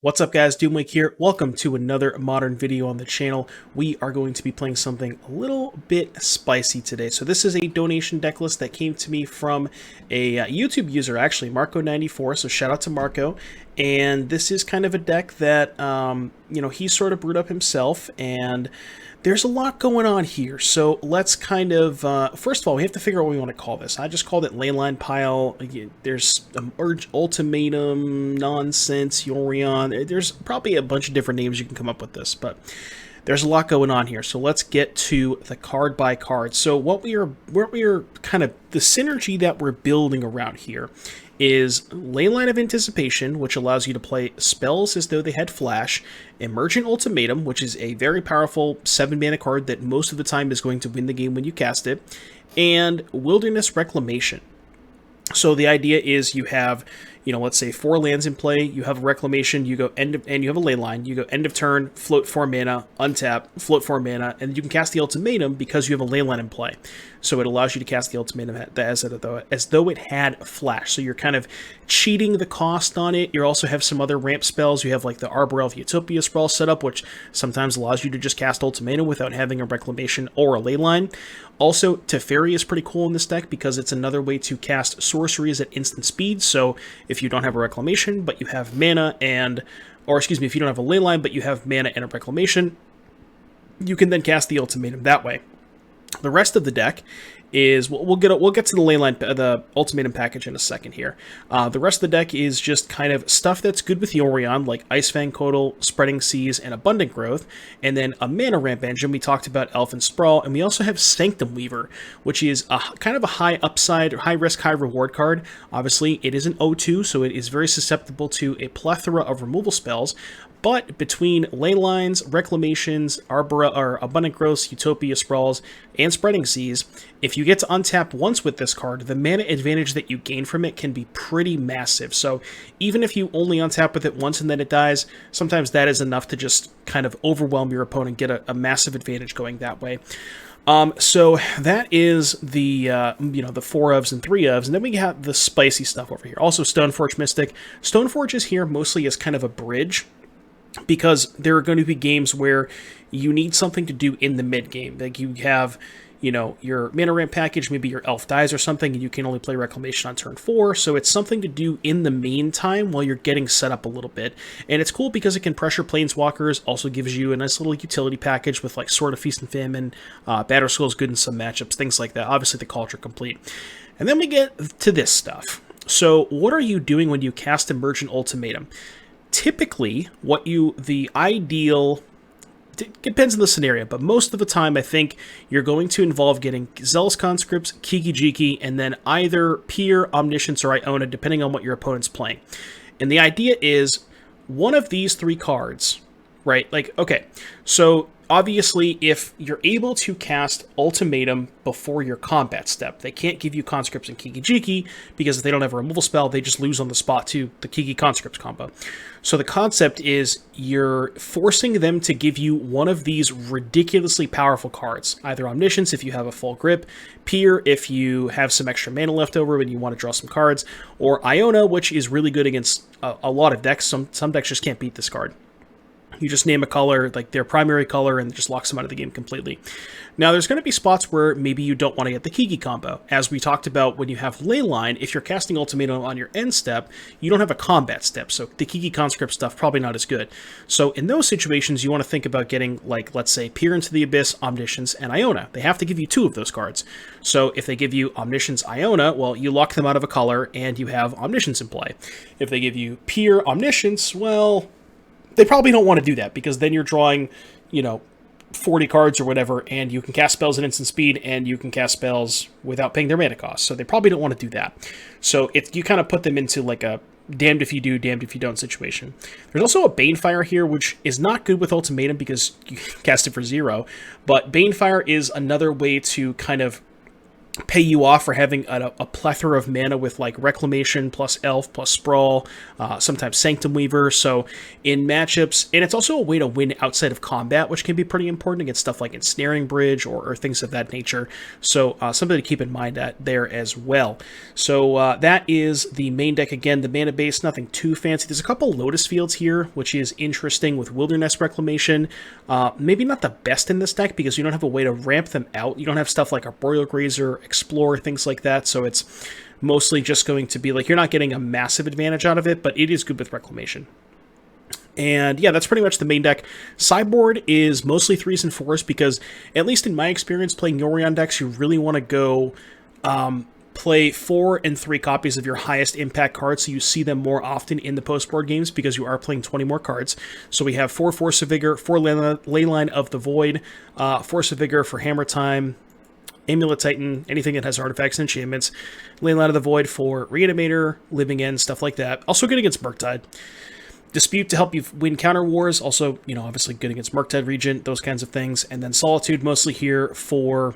What's up guys, Doomwake here. Welcome to another modern video on the channel. We are going to be playing something a little bit spicy today. So this is a donation deck list that came to me from a YouTube user, actually, Marco94, so shout out to Marco. And this is kind of a deck that, he sort of brewed up himself, and there's a lot going on here. So let's kind of, first of all, we have to figure out what we want to call this. I just called it Leyline Pile. There's Ultimatum, Nonsense, Yorion. There's probably a bunch of different names you can come up with this, but there's a lot going on here. So let's get to the card by card. So what we are kind of, the synergy that we're building around here is Leyline of Anticipation, which allows you to play spells as though they had flash, Emergent Ultimatum, which is a very powerful 7-mana card that most of the time is going to win the game when you cast it, and Wilderness Reclamation. So the idea is you have, let's say 4 lands in play, you have a Reclamation, you go and you have a Leyline, you go end of turn, float 4 mana, untap, float 4 mana, and you can cast the Ultimatum because you have a Leyline in play. So it allows you to cast the Ultimatum as though it had flash. So you're kind of cheating the cost on it. You also have some other ramp spells. You have like the Arbor Elf Utopia spell set up, which sometimes allows you to just cast Ultimatum without having a Reclamation or a Leyline. Also, Teferi is pretty cool in this deck because it's another way to cast sorceries at instant speed. So if you don't have a Reclamation, but you have mana if you don't have a Leyline, but you have mana and a Reclamation, you can then cast the Ultimatum that way. The rest of the deck is, we'll get to the Leyline, the Ultimatum package in a second here. The rest of the deck is just kind of stuff that's good with Yorion, like Icefang Coatl, Spreading Seas, and Abundant Growth, and then a mana ramp engine. We talked about Elfin Sprawl, and we also have Sanctum Weaver, which is a kind of a high upside, high risk, high reward card. Obviously, it is an O2, so it is very susceptible to a plethora of removal spells. But between Leylines, Reclamations, Abundant Growths, Utopia Sprawls, and Spreading Seas, if you get to untap once with this card, the mana advantage that you gain from it can be pretty massive. So even if you only untap with it once and then it dies, sometimes that is enough to just kind of overwhelm your opponent, get a massive advantage going that way. So that is the, the 4 ofs and 3 ofs, and then we have the spicy stuff over here. Also Stoneforge Mystic. Stoneforge is here mostly as kind of a bridge, because there are going to be games where you need something to do in the mid game. Like you have, your mana ramp package, maybe your elf dies or something, and you can only play Reclamation on turn 4, so it's something to do in the meantime while you're getting set up a little bit. And it's cool because it can pressure Planeswalkers, also gives you a nice little utility package with like Sword of Feast and Famine, Batterskull is good in some matchups, things like that. Obviously the Cauldron Complete. And then we get to this stuff. So what are you doing when you cast Emergent Ultimatum? Typically, the ideal, it depends on the scenario, but most of the time I think you're going to involve getting Zealous Conscripts, Kiki-Jiki, and then either Peer, Omniscience, or Iona, depending on what your opponent's playing. And the idea is one of these 3 cards, right? Like, okay, so obviously, if you're able to cast Ultimatum before your combat step, they can't give you Conscripts and Kiki-Jiki, because if they don't have a removal spell, they just lose on the spot to the Kiki-Conscripts combo. So the concept is you're forcing them to give you one of these ridiculously powerful cards, either Omniscience if you have a full grip, Peer if you have some extra mana left over and you want to draw some cards, or Iona, which is really good against a lot of decks. Some decks just can't beat this card. You just name a color, like their primary color, and just locks them out of the game completely. Now, there's going to be spots where maybe you don't want to get the Kiki combo. As we talked about, when you have Leyline, if you're casting Ultimatum on your end step, you don't have a combat step, so the Kiki Conscript stuff probably not as good. So in those situations, you want to think about getting, like, let's say, Peer into the Abyss, Omniscience, and Iona. They have to give you 2 of those cards. So if they give you Omniscience, Iona, well, you lock them out of a color, and you have Omniscience in play. If they give you Peer, Omniscience, well, they probably don't want to do that, because then you're drawing, 40 cards or whatever, and you can cast spells at instant speed, and you can cast spells without paying their mana cost. So they probably don't want to do that. So you kind of put them into like a damned if you do, damned if you don't situation. There's also a Banefire here, which is not good with Ultimatum because you cast it for 0, but Banefire is another way to kind of pay you off for having a plethora of mana with like Reclamation plus Elf plus Sprawl, sometimes Sanctum Weaver. So in matchups, and it's also a way to win outside of combat, which can be pretty important against stuff like Ensnaring Bridge or things of that nature. So something to keep in mind there as well. So that is the main deck. Again, the mana base, nothing too fancy. There's a couple Lotus Fields here, which is interesting with Wilderness Reclamation. Maybe not the best in this deck because you don't have a way to ramp them out. You don't have stuff like Arboreal Grazer, Explore, things like that, so it's mostly just going to be like you're not getting a massive advantage out of it, but it is good with Reclamation. And yeah, that's pretty much the main deck. Sideboard is mostly 3s and 4s because, at least in my experience playing Yorion decks, you really want to go play 4 and 3 copies of your highest impact cards so you see them more often in the post-board games because you are playing 20 more cards. So we have 4 Force of Vigor, 4 Leyline of the Void, Force of Vigor for Hammer Time, Amulet Titan, anything that has artifacts and enchantments, Leyline of the Void for Reanimator, Living End, stuff like that. Also good against Murktide. Dispute to help you win counter wars, also, obviously good against Murktide Regent, those kinds of things. And then Solitude mostly here for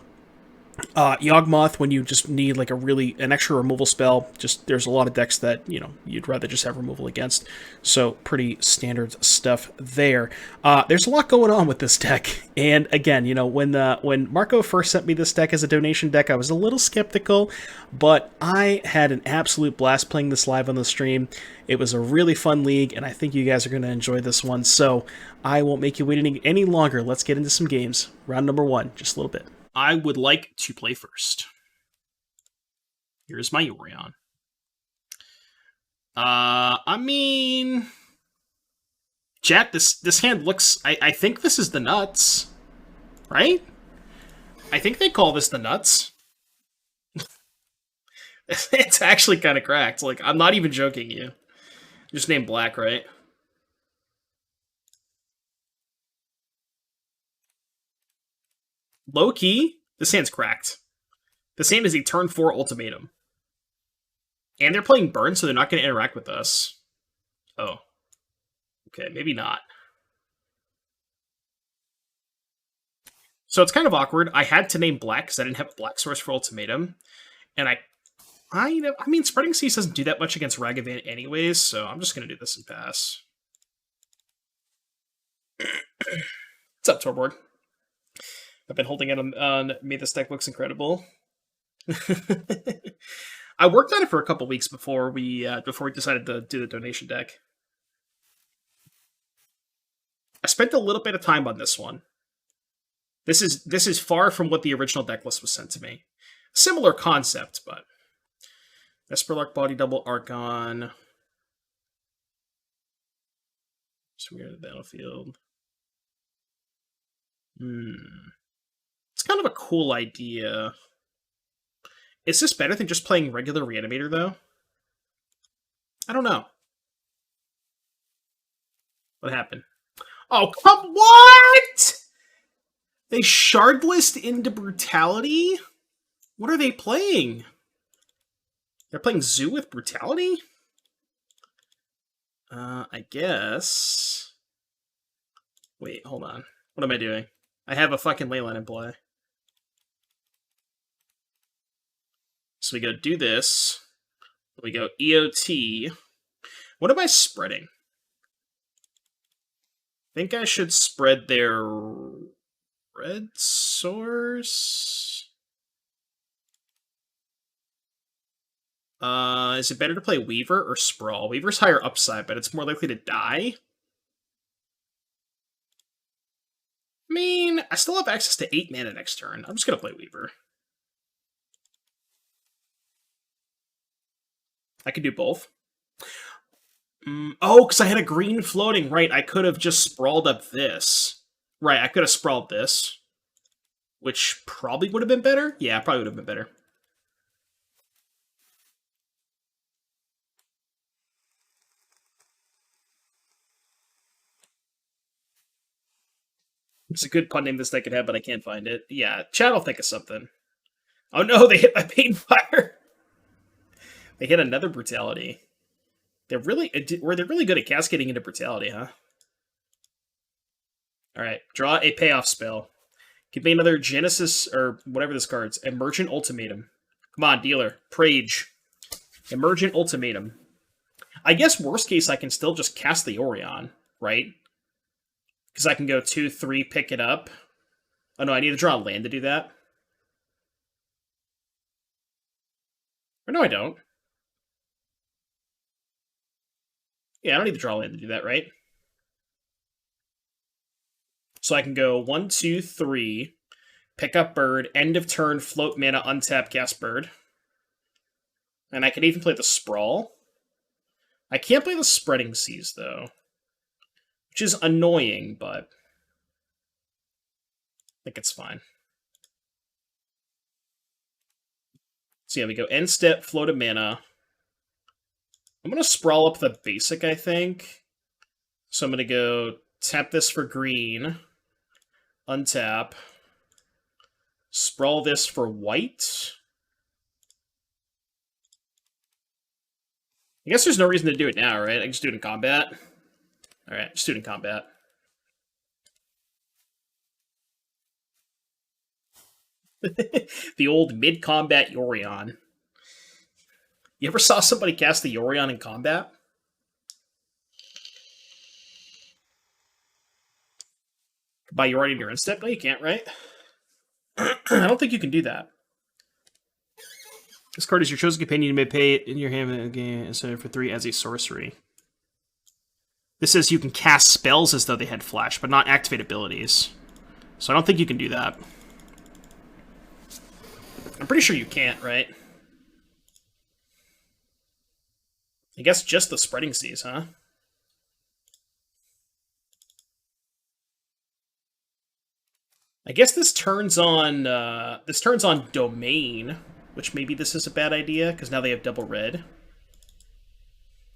Yawgmoth when you just need like an extra removal spell. Just there's a lot of decks that you'd rather just have removal against, so pretty standard stuff there. There's a lot going on with this deck, and again, when Marco first sent me this deck as a donation deck, I was a little skeptical, but I had an absolute blast playing this live on the stream. It was a really fun league, and I think you guys are going to enjoy this one, so I won't make you wait any longer. Let's get into some games. Round number 1, just a little bit. I would like to play first. Here's my Yorion. I mean, chat, this hand looks... I think this is the nuts, right? I think they call this the nuts. It's actually kind of cracked. Like, I'm not even joking you. Just named Black, right? Low-key, this hand's cracked. This hand is a turn 4 Ultimatum. And they're playing Burn, so they're not going to interact with us. Oh. Okay, maybe not. So it's kind of awkward. I had to name Black because I didn't have a Black source for Ultimatum. And I mean, Spreading Seas doesn't do that much against Ragavan anyways, so I'm just going to do this and pass. What's up, Torborg? I've been holding it on me. This deck looks incredible. I worked on it for a couple weeks before we decided to do the donation deck. I spent a little bit of time on this one. This is far from what the original deck list was sent to me. Similar concept, but Esperlark, Body Double, Archon. Swing to the battlefield. It's kind of a cool idea. Is this better than just playing regular Reanimator, though? I don't know. What happened? Oh, come... What?! They shardlist into Brutality? What are they playing? They're playing Zoo with Brutality? I guess... Wait, hold on. What am I doing? I have a fucking Leyline in play. So we go do this. We go EOT. What am I spreading? I think I should spread their red source. Is it better to play Weaver or Sprawl? Weaver's higher upside, but it's more likely to die. I mean, I still have access to 8 mana next turn. I'm just going to play Weaver. I could do both. Oh, because I had a green floating. Right, I could have just sprawled up this. Right, I could have sprawled this. Which probably would have been better. Yeah, probably would have been better. It's a good pun name this deck could have, but I can't find it. Yeah, chat will think of something. Oh no, they hit my Painfire! They hit another Brutality. They're really good at cascading into Brutality, huh? Alright, draw a payoff spell. Give me another Genesis, or whatever this card's, Emergent Ultimatum. Come on, dealer. Prage. Emergent Ultimatum. I guess worst case I can still just cast the Orion, right? Because I can go 2-3, pick it up. Oh no, I need to draw a land to do that. Or no, I don't. Yeah, I don't need to draw a land to do that, right? So I can go 1, 2, 3, pick up bird, end of turn, float mana, untap, cast bird. And I can even play the Sprawl. I can't play the Spreading Seas, though. Which is annoying, but I think it's fine. So yeah, we go end step, float a mana. I'm going to sprawl up the basic, I think. So I'm going to go tap this for green, untap, sprawl this for white. I guess there's no reason to do it now, right? I can just do it in combat. Alright, just do it in combat. The old mid-combat Yorion. You ever saw somebody cast the Yorion in combat? Buy Yorion in your instep? No, you can't, right? I don't think you can do that. This card is your chosen companion. You may pay it in your hand again instead for 3 as a sorcery. This says you can cast spells as though they had flash, but not activate abilities. So I don't think you can do that. I'm pretty sure you can't, right? I guess just the Spreading Seas, huh? I guess this turns on Domain, which maybe this is a bad idea because now they have double red.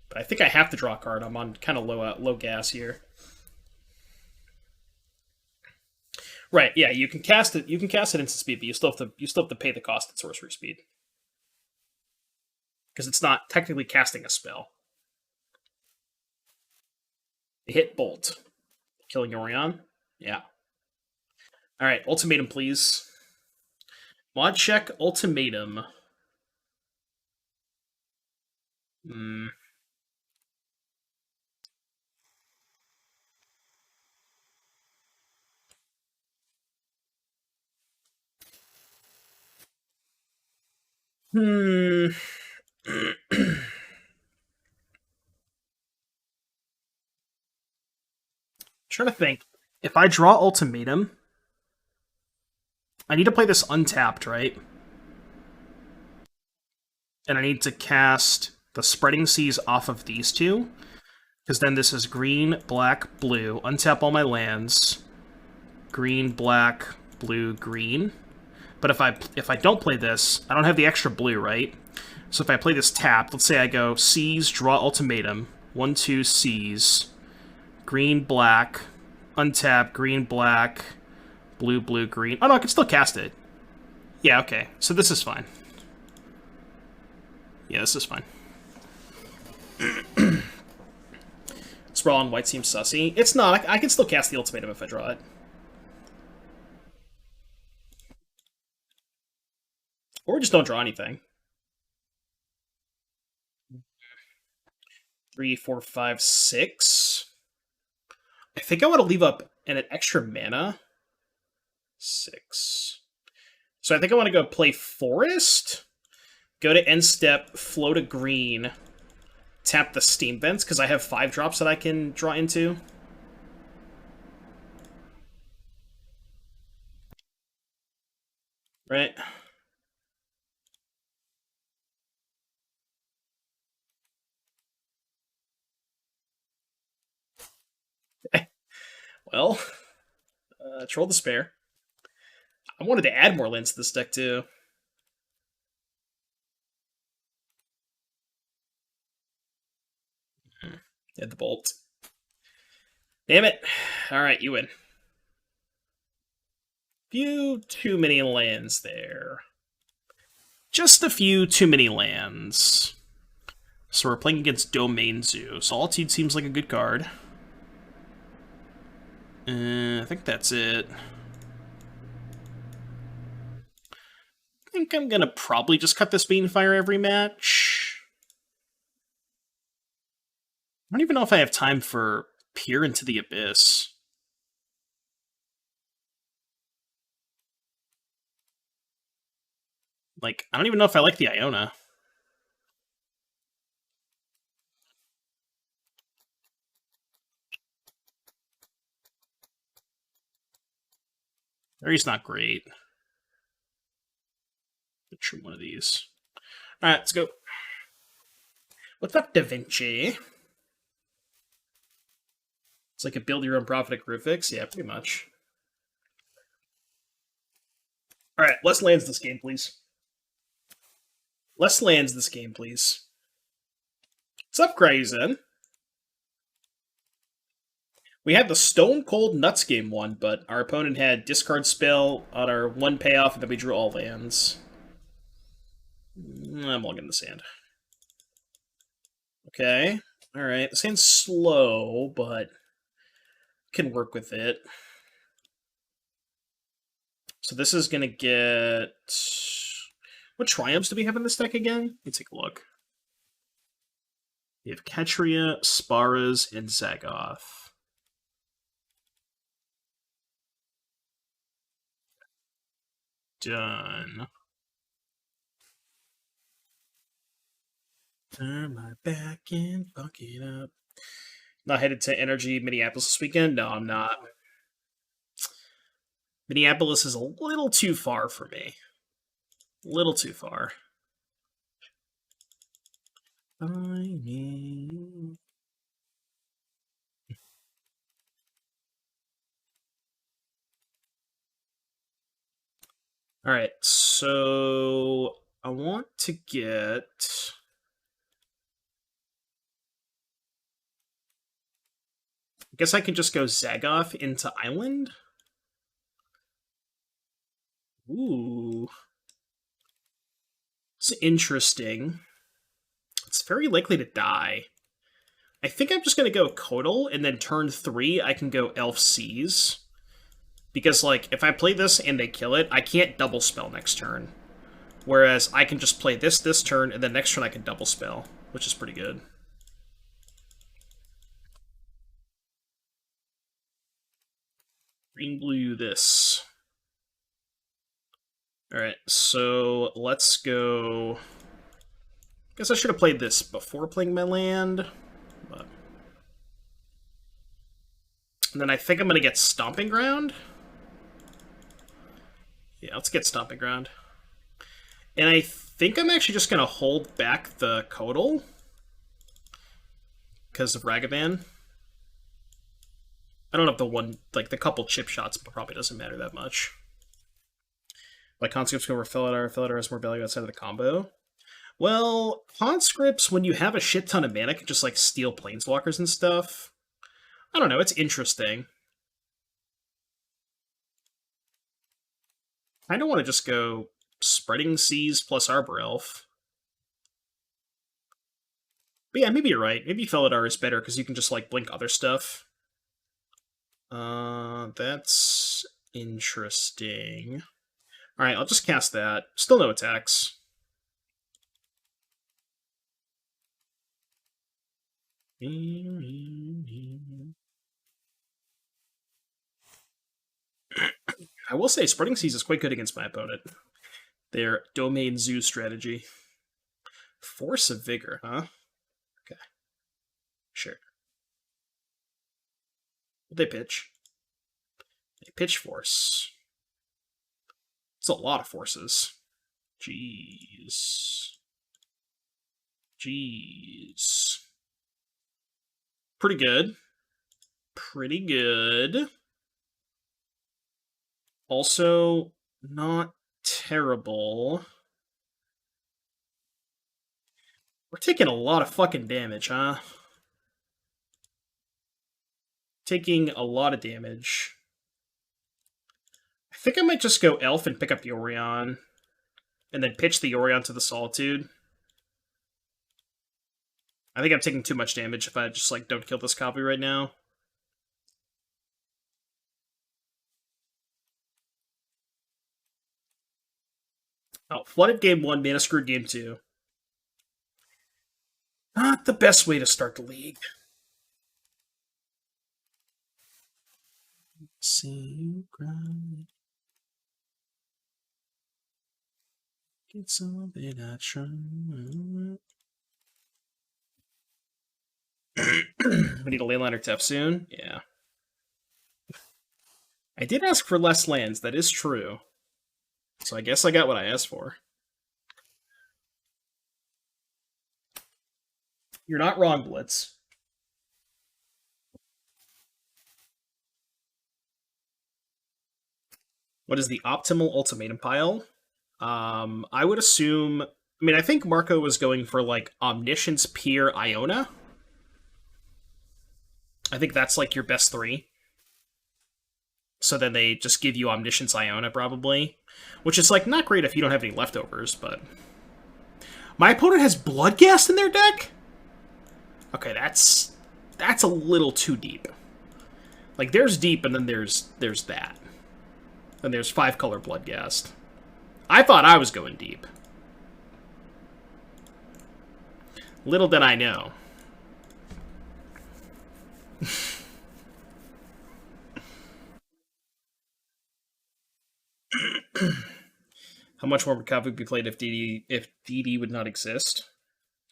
But I think I have to draw a card. I'm on kind of low gas here. Right? Yeah, you can cast it. You can cast it instant speed, but you still have to pay the cost at sorcery speed because it's not technically casting a spell. Hit bolt, killing Orion. Yeah. All right, Ultimatum, please. Mod check, Ultimatum. Hmm. Trying to think. If I draw Ultimatum, I need to play this untapped, right? And I need to cast the Spreading Seas off of these two. Because then this is green, black, blue. Untap all my lands. Green, black, blue, green. But if I don't play this, I don't have the extra blue, right? So if I play this tapped, let's say I go Seas, draw Ultimatum. 1, 2, Seas. Green, black. Untap, green, black. Blue, blue, green. Oh no, I can still cast it. Yeah, okay. So this is fine. Yeah, this is fine. Sprawl on white seems sussy. It's not. I can still cast the Ultimatum if I draw it. Or just don't draw anything. 3, 4, 5, 6. I think I want to leave up an extra mana. 6. So I think I want to go play Forest, go to end step, float a green, tap the Steam Vents, because I have 5 drops that I can draw into. Right? Well, Troll Despair. I wanted to add more lands to this deck, too. Hit the bolt. Damn it. Alright, you win. Few too many lands there. Just a few too many lands. So we're playing against Domain Zoo. Solitude seems like a good card. I think that's it. think I'm gonna probably just cut this Beanfire every match. I don't even know if I have time for Peer into the Abyss. Like, I don't even know if I like the Iona. Aries not great. True, one of these. Alright, let's go. What's up, Da Vinci? It's like a build your own prophetic Rufix? Yeah, pretty much. Alright, less lands this game, please. Less lands this game, please. What's up, Crazen? We had the Stone Cold Nuts game one, but our opponent had discard spell on our one payoff, and then we drew all lands. I'm logging in the sand. Okay. Alright. This hand's slow, but can work with it. So this is going to get... What Triumphs do we have in this deck again? Let me take a look. We have Ketria, Sparas, and Zagoth. Done. Turn my back and fuck it up. Not headed to Energy Minneapolis this weekend? No, I'm not. Minneapolis is a little too far for me. A little too far. Alright, so I want to get... I guess I can just go Zagoth into Island? Ooh. It's interesting. It's very likely to die. I think I'm just going to go Kodal, and then turn 3, I can go Elf Seas. Because, like, if I play this and they kill it, I can't double spell next turn. Whereas I can just play this turn, and then next turn I can double spell, which is pretty good. Green, blue, this. Alright, so let's go... Guess I should have played this before playing my land. But... And then I think I'm going to get Stomping Ground. Yeah, let's get Stomping Ground. And I think I'm actually just going to hold back the Kodal. Because of Ragavan. I don't have the one, like, the couple chip shots, but probably doesn't matter that much. Like, conscripts go over Felidar. Felidar has more value outside of the combo. Well, conscripts, when you have a shit ton of mana, can just, like, steal planeswalkers and stuff. I don't know, it's interesting. I don't want to just go Spreading Seas plus Arbor Elf. But yeah, maybe you're right. Maybe Felidar is better, because you can just, like, blink other stuff. That's interesting. Alright, I'll just cast that. Still no attacks. I will say, Spreading Seas is quite good against my opponent. Their Domain Zoo strategy. Force of Vigor, huh? Okay. Sure. What they pitch? They pitch Force. It's a lot of forces. Jeez. Jeez. Pretty good. Pretty good. Also, not terrible. We're taking a lot of fucking damage, huh? Taking a lot of damage. I think I might just go Elf and pick up Yorion. And then pitch the Yorion to the Solitude. I think I'm taking too much damage if I just, like, don't kill this copy right now. Oh, flooded game 1, mana screwed game 2. Not the best way to start the league. See you cry. Get something I try. We need a Leyline or Tef soon. Yeah. I did ask for less lands, that is true. So I guess I got what I asked for. You're not wrong, Blitz. What is the optimal ultimatum pile? I would assume. I mean, I think Marco was going for like Omniscience, Peer, Iona. I think that's like your best 3. So then they just give you Omniscience, Iona, probably. Which is like not great if you don't have any leftovers, but. My opponent has Bloodghast in their deck? Okay, that's a little too deep. Like, there's deep, and then there's that. And there's 5-color Bloodghast. I thought I was going deep. Little did I know. How much more would Kavu be played if DD would not exist?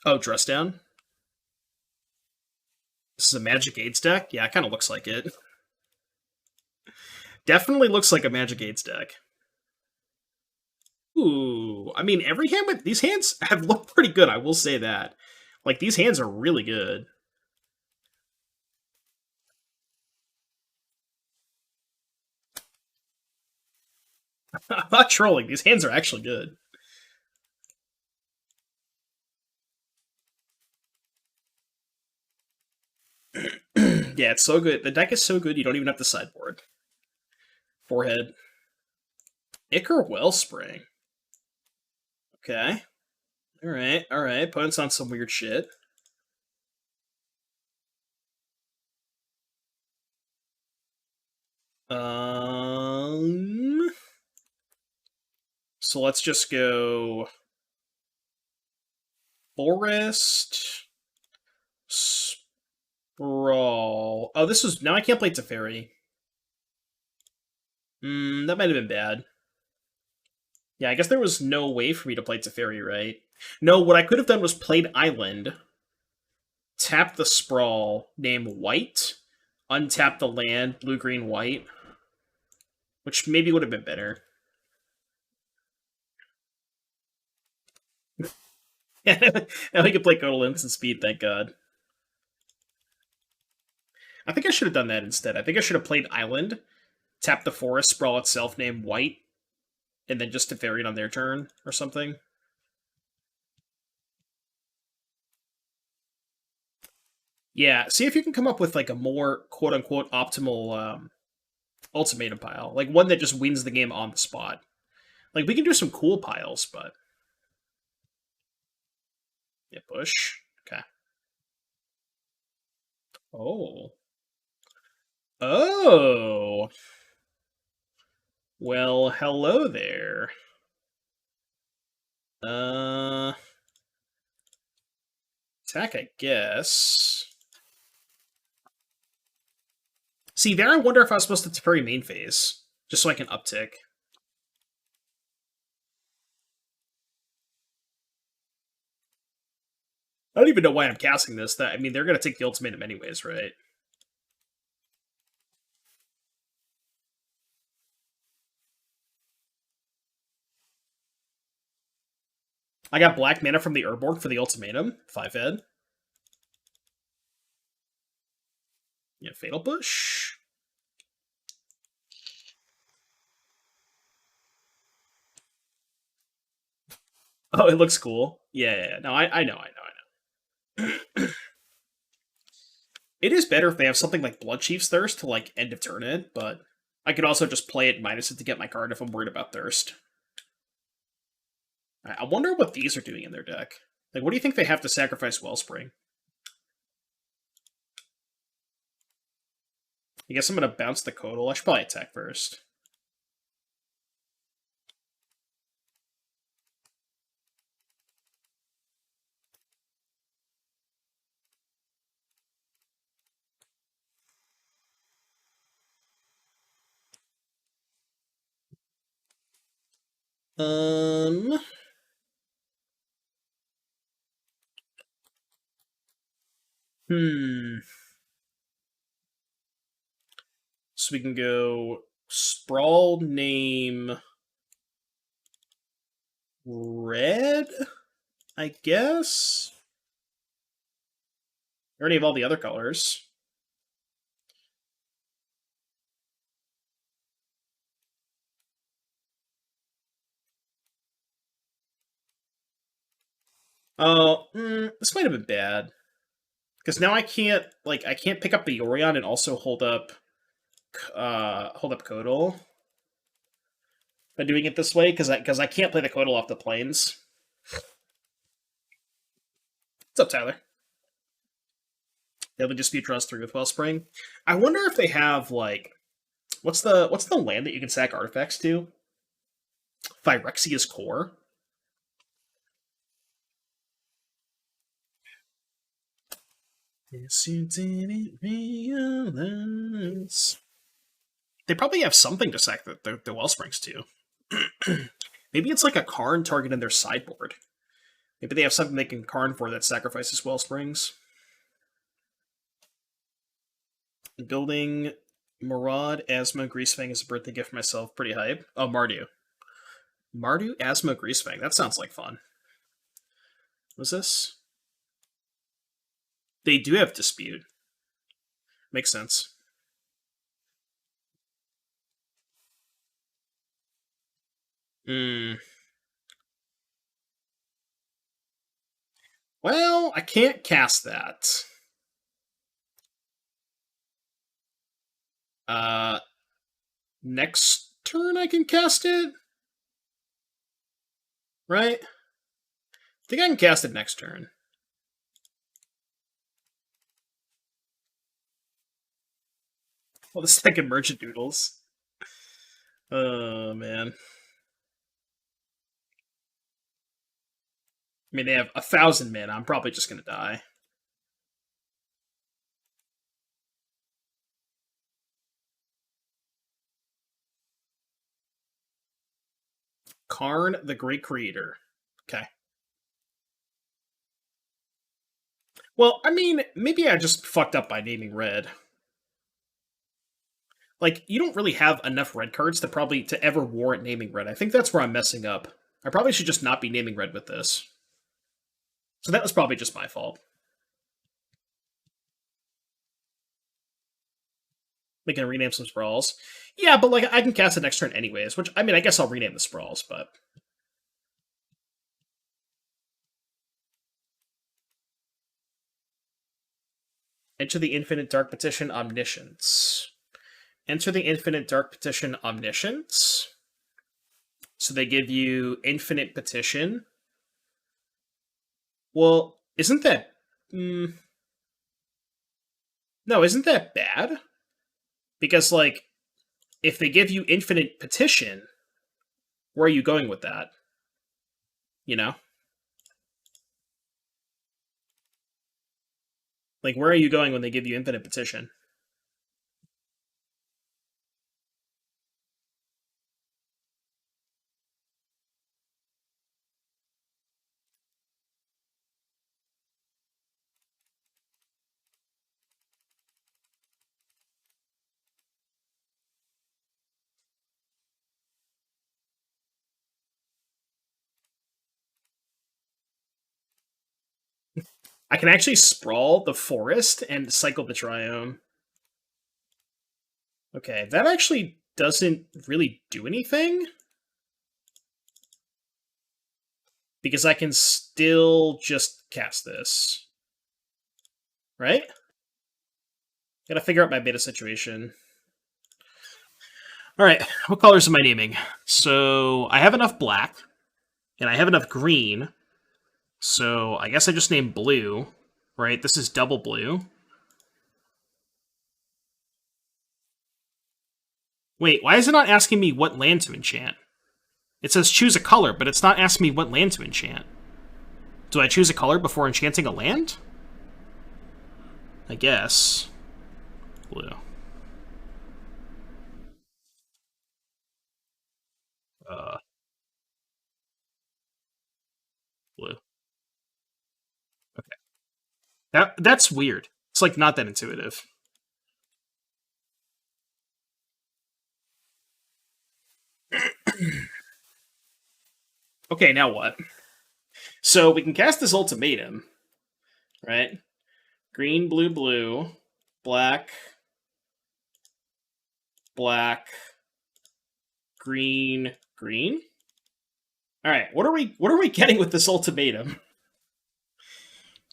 Oh, Dress Down? This is a Magic Aids deck? Yeah, it kind of looks like it. Definitely looks like a Magic Aids deck. Ooh, I mean, every hand with these hands have looked pretty good, I will say that. Like, these hands are really good. I'm not trolling, these hands are actually good. Yeah, it's so good. The deck is so good, you don't even have to sideboard. Forehead. Ichor Wellspring. Okay. Alright, alright. Opponent's on some weird shit. So let's just go Forest, Sprawl. Oh, this was... Now I can't play Teferi. That might have been bad. Yeah, I guess there was no way for me to play Teferi, right? No, what I could have done was played Island, tap the Sprawl, name White, untap the land, blue, green, white. Which maybe would have been better. Now we can play Total Instant Speed, thank God. I think I should have done that instead. I think I should have played Island, tap the Forest, Sprawl itself, name White, and then just Teferi it on their turn or something. Yeah, see if you can come up with like a more quote-unquote optimal ultimatum pile. Like one that just wins the game on the spot. Like, we can do some cool piles, but... Yeah, push. Okay. Oh. Oh! Well, hello there. Attack, I guess. See, there I wonder if I was supposed to Teferi main phase, just so I can uptick. I don't even know why I'm casting this. I mean, they're going to take the ultimatum anyways, right? I got black mana from the Urborg for the ultimatum. 5-ed. Yeah, Fatal Push. Oh, it looks cool. Yeah. No, I know. It is better if they have something like Bloodchief's Thirst to, like, end of turn it, but I could also just play it minus it to get my card if I'm worried about Thirst. I wonder what these are doing in their deck. Like, what do you think they have to sacrifice Wellspring? I guess I'm going to bounce the Codal. I should probably attack first. Um. Hmm. So we can go sprawl name red, I guess. I already have all the other colors. Oh, this might have been bad because now I can't pick up the Yorion and also hold up Kodal by doing it this way because I can't play the Kodal off the plains. What's up, Tyler? They have a dispute draws 3 with Wellspring. I wonder if they have like what's the land that you can sack artifacts to? Phyrexia's Core. Yes, you didn't realize. They probably have something to sack the Wellsprings to. Maybe it's like a Karn target in their sideboard. Maybe they have something they can Karn for that sacrifices Wellsprings. Building Maraud, Asma, Greasefang as a birthday gift for myself. Pretty hype. Oh, Mardu. Mardu, Asma, Greasefang. That sounds like fun. What's this? They do have Dispute. Makes sense. Hmm. Well, I can't cast that. Next turn I can cast it? Right? I think I can cast it next turn. Well, the second Merchant Doodles. Oh, man. I mean, they have 1,000 mana. I'm probably just going to die. Karn, the Great Creator. Okay. Well, I mean, maybe I just fucked up by naming red. Like, you don't really have enough red cards to ever warrant naming red. I think that's where I'm messing up. I probably should just not be naming red with this. So that was probably just my fault. We can rename some sprawls. Yeah, but like I can cast it next turn anyways, which I mean I guess I'll rename the sprawls, but enter the Infinite Dark Petition Omniscience. Enter the Infinite Dark Petition Omniscience. So they give you Infinite Petition. Well, isn't that... no, isn't that bad? Because, like, if they give you Infinite Petition, where are you going with that? You know? Like, where are you going when they give you Infinite Petition? I can actually sprawl the forest and cycle the Triome. Okay, that actually doesn't really do anything. Because I can still just cast this. Right? Gotta figure out my beta situation. Alright, what colors am I naming? So, I have enough black, and I have enough green, so I guess I just name blue, right? This is double blue. Wait, why is it not asking me what land to enchant? It says choose a color, but it's not asking me what land to enchant. Do I choose a color before enchanting a land? I guess. Blue. Blue. Okay. That's weird. It's like not that intuitive. Okay, now what? So we can cast this ultimatum, right? Green, blue, blue, black, black, green, green. All right, what are we getting with this ultimatum?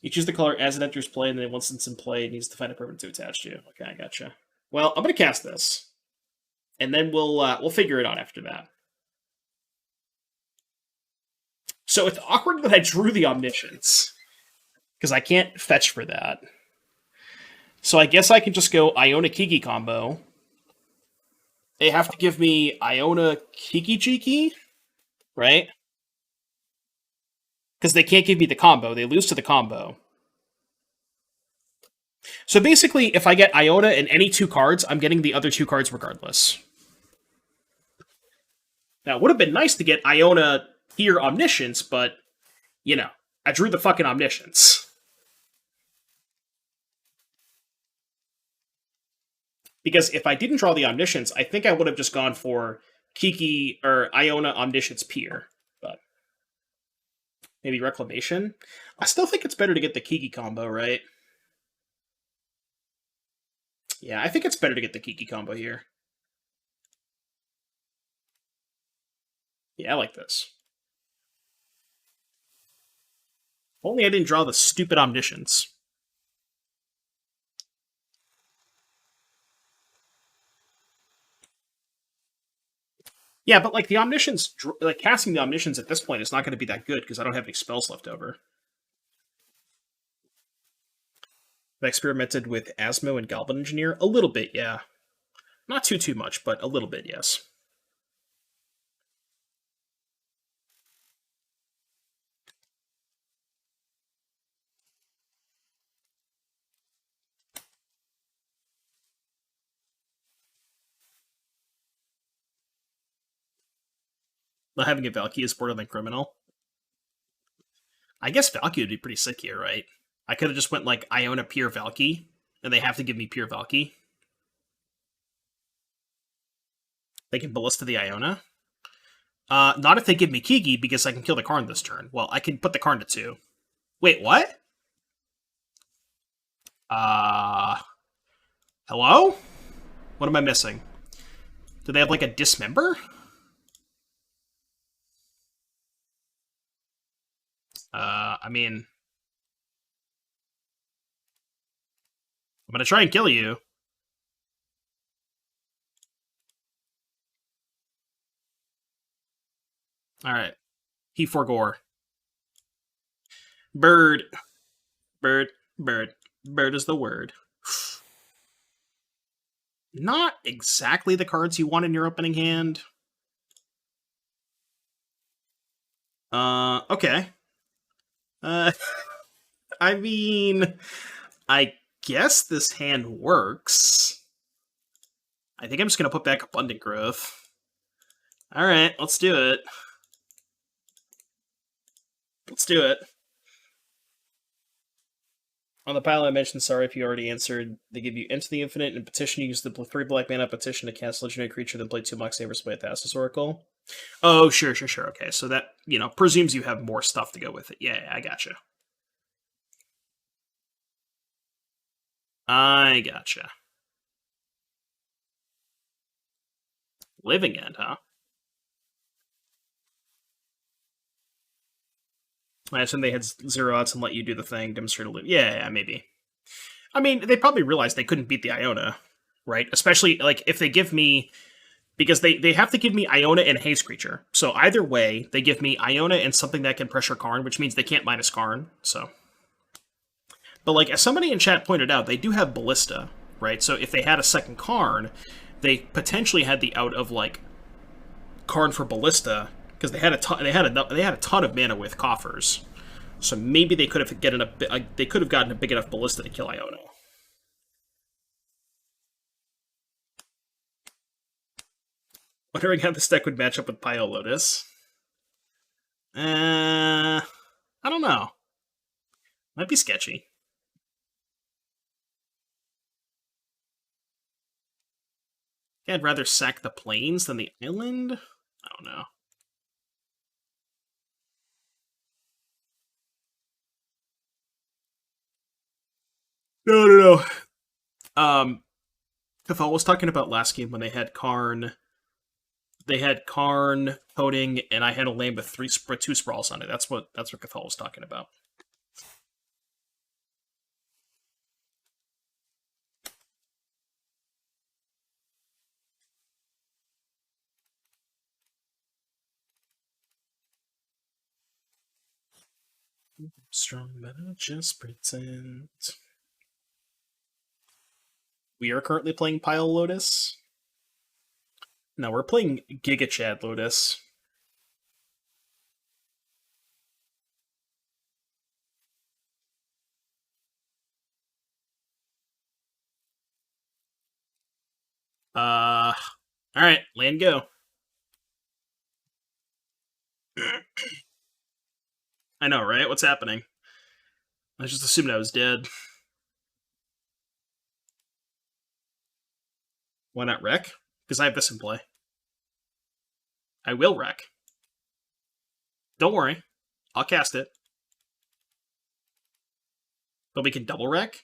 You choose the color as it enters play, and then once it's in play, it needs to find a permanent to attach to. Okay, I gotcha. Well, I'm gonna cast this, and then we'll figure it out after that. So it's awkward that I drew the Omniscience, because I can't fetch for that. So I guess I can just go Iona Kiki combo. They have to give me Iona Kiki Jiki, right? Because they can't give me the combo. They lose to the combo. So basically, if I get Iona and any two cards, I'm getting the other two cards regardless. Now, it would have been nice to get Iona here Omniscience, but, you know, I drew the fucking Omniscience. Because if I didn't draw the Omniscience, I think I would have just gone for Kiki or Iona Omniscience Pier. But maybe Reclamation? I still think it's better to get the Kiki combo, right? Yeah, I think it's better to get the Kiki combo here. Yeah, I like this. Only I didn't draw the stupid Omniscience. Yeah, but like the Omniscience, like casting the Omniscience at this point is not going to be that good because I don't have any spells left over. I experimented with Asmo and Goblin Engineer a little bit, yeah. Not too much, but a little bit, yes. Not having a Valky is borderline criminal. I guess Valky would be pretty sick here, right? I could have just went like Iona Pure Valky, and they have to give me Pure Valky. They can Ballista the Iona. Not if they give me Kiki, because I can kill the Karn this turn. Well, I can put the Karn to 2. Wait, what? Hello? What am I missing? Do they have like a Dismember? I mean, I'm gonna try and kill you. Alright. He forgore. Bird. Bird. Bird. Bird is the word. Not exactly the cards you want in your opening hand. Okay. I mean, I guess this hand works. I think I'm just gonna put back Abundant Growth. Alright, let's do it. Let's do it. On the pile I mentioned, sorry if you already answered, they give you Into the Infinite and Petition. You use the 3 black mana Petition to cast Legendary Creature, then play 2 Mox Savers with Thassa's Oracle. Oh, sure. Okay, so that, presumes you have more stuff to go with it. Yeah, I gotcha. I gotcha. Living End, huh? I assume they had 0 outs and let you do the thing, demonstrate a loop. Yeah, maybe. I mean, they probably realized they couldn't beat the Iona, right? Especially, like, if they give me... Because they have to give me Iona and Haze Creature. So either way, they give me Iona and something that can pressure Karn, which means they can't minus Karn, so... But, like, as somebody in chat pointed out, they do have Ballista, right? So if they had a second Karn, they potentially had the out of, like, Karn for Ballista, because they had a ton of mana with coffers. So maybe they could have gotten a big enough Ballista to kill Iona. Wondering how this deck would match up with Pile Lotus. I don't know. Might be sketchy. Yeah, I'd rather sack the plains than the island? I don't know. No. Cathal was talking about last game when they had Karn. They had Karn coding, and I had a lane with two sprawls on it. That's what Cathal was talking about. Strong meta, just pretend. We are currently playing Pile Lotus. No, we're playing Giga Chad Lotus. Alright, land go. I know, right? What's happening? I just assumed I was dead. Why not wreck? Because I have this in play. I will wreck. Don't worry. I'll cast it. But we can double wreck?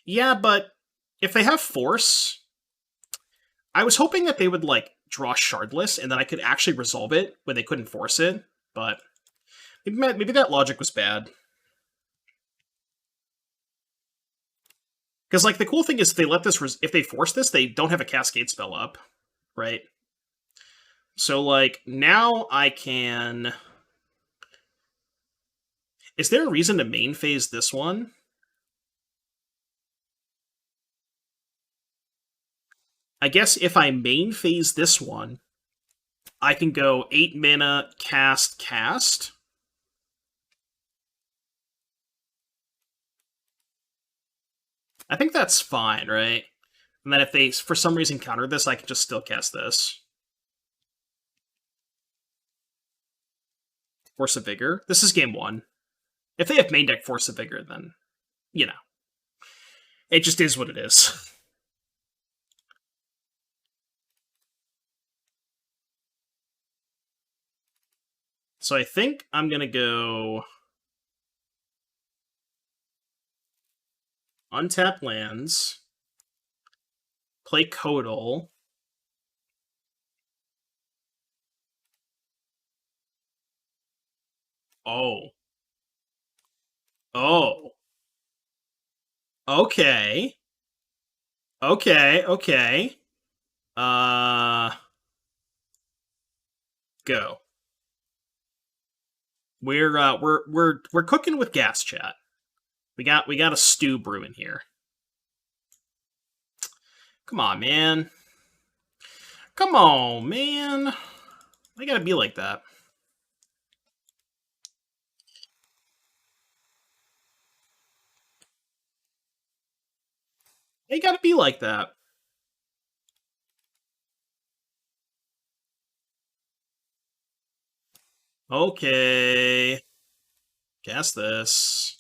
Yeah, but if they have force, I was hoping that they would, like, draw Shardless, and then I could actually resolve it when they couldn't force it, but maybe that logic was bad. Because, like, the cool thing is if they let this, if they force this, they don't have a Cascade spell up, right? So, like, now I can... Is there a reason to main phase this one? I guess if I main phase this one, I can go 8 mana, cast. I think that's fine, right? And then if they, for some reason, counter this, I can just still cast this. Force of Vigor. This is game 1. If they have main deck Force of Vigor, then, you know. It just is what it is. So I think I'm going to go... untap lands, play Codal, oh. Okay. Go. We're cooking with gas, chat. We got a stew brewing here. Come on, man. Come on, man. They gotta be like that. They gotta be like that. Okay. Guess this.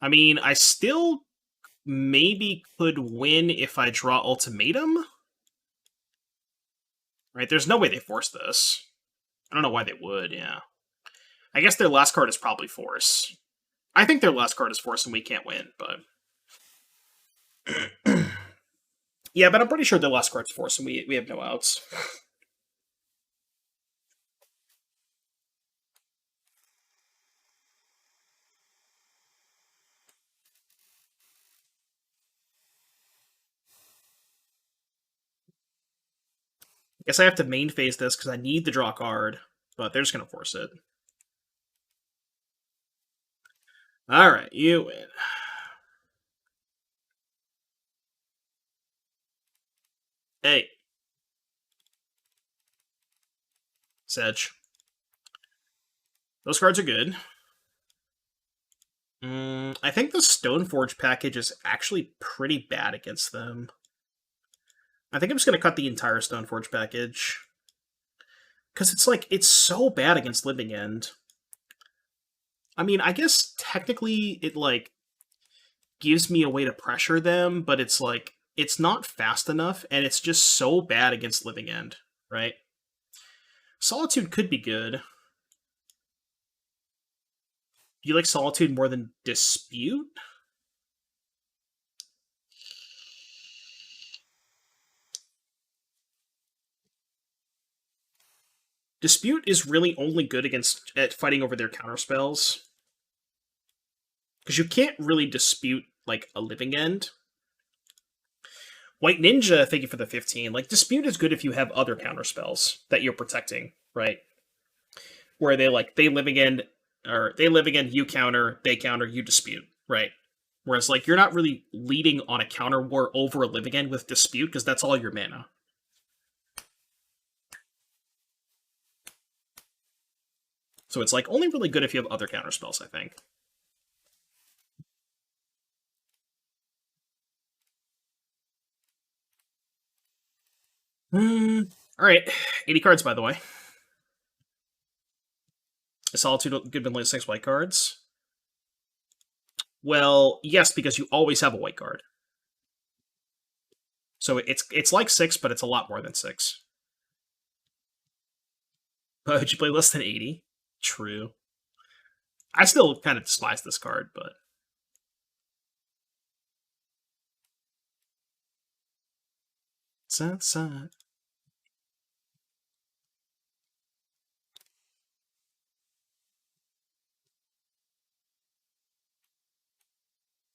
I mean, I still maybe could win if I draw Ultimatum. Right, there's no way they force this. I don't know why they would, yeah. I guess their last card is probably Force. I think their last card is Force and we can't win, but... yeah, but I'm pretty sure their last card's Force and we have no outs. I guess I have to main phase this because I need to draw a card, but they're just going to force it. Alright, you win. Hey. Sedge. Those cards are good. I think the Stoneforge package is actually pretty bad against them. I think I'm just going to cut the entire Stoneforge package. Because it's like, it's so bad against Living End. I mean, I guess technically it, like, gives me a way to pressure them, but it's like, it's not fast enough, and it's just so bad against Living End, right? Solitude could be good. Do you like Solitude more than Dispute? Dispute is really only good at fighting over their counterspells. Because you can't really dispute, like, a Living End. White Ninja, thank you for the 15. Like, Dispute is good if you have other counterspells that you're protecting, right? Where they Living End, or they Living End, you counter, they counter, you dispute, right? Whereas, like, you're not really leading on a counter war over a Living End with Dispute, because that's all your mana. So it's, like, only really good if you have other counterspells, I think. Alright, 80 cards, by the way. Is Solitude good than 6 white cards? Well, yes, because you always have a white card. So it's like 6, but it's a lot more than 6. But would you play less than 80? True. I still kind of despise this card, but... Sunset.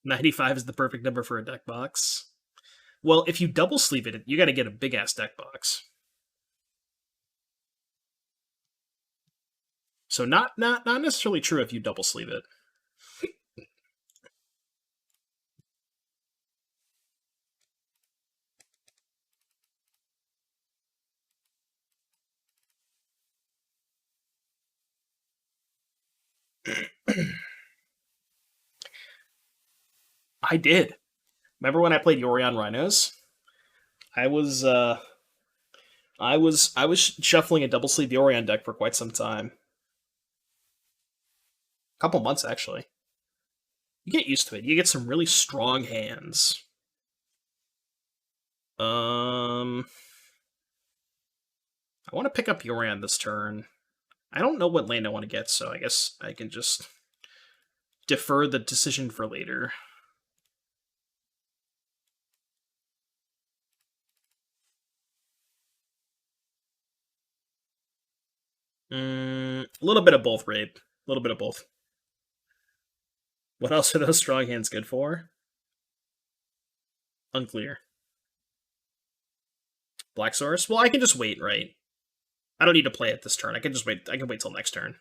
$95 is the perfect number for a deck box. Well, if you double sleeve it, you got to get a big ass deck box. So not necessarily true if you double sleeve it. I did. Remember when I played Yorion Rhinos? I was shuffling a double sleeve Yorion deck for quite some time. A couple months actually. You get used to it. You get some really strong hands. I want to pick up Yorion this turn. I don't know what lane I want to get, so I guess I can just defer the decision for later. A little bit of both, Rape. A little bit of both. What else are those strong hands good for? Unclear. Black Source? Well, I can just wait, right? I don't need to play it this turn. I can just wait. I can wait till next turn.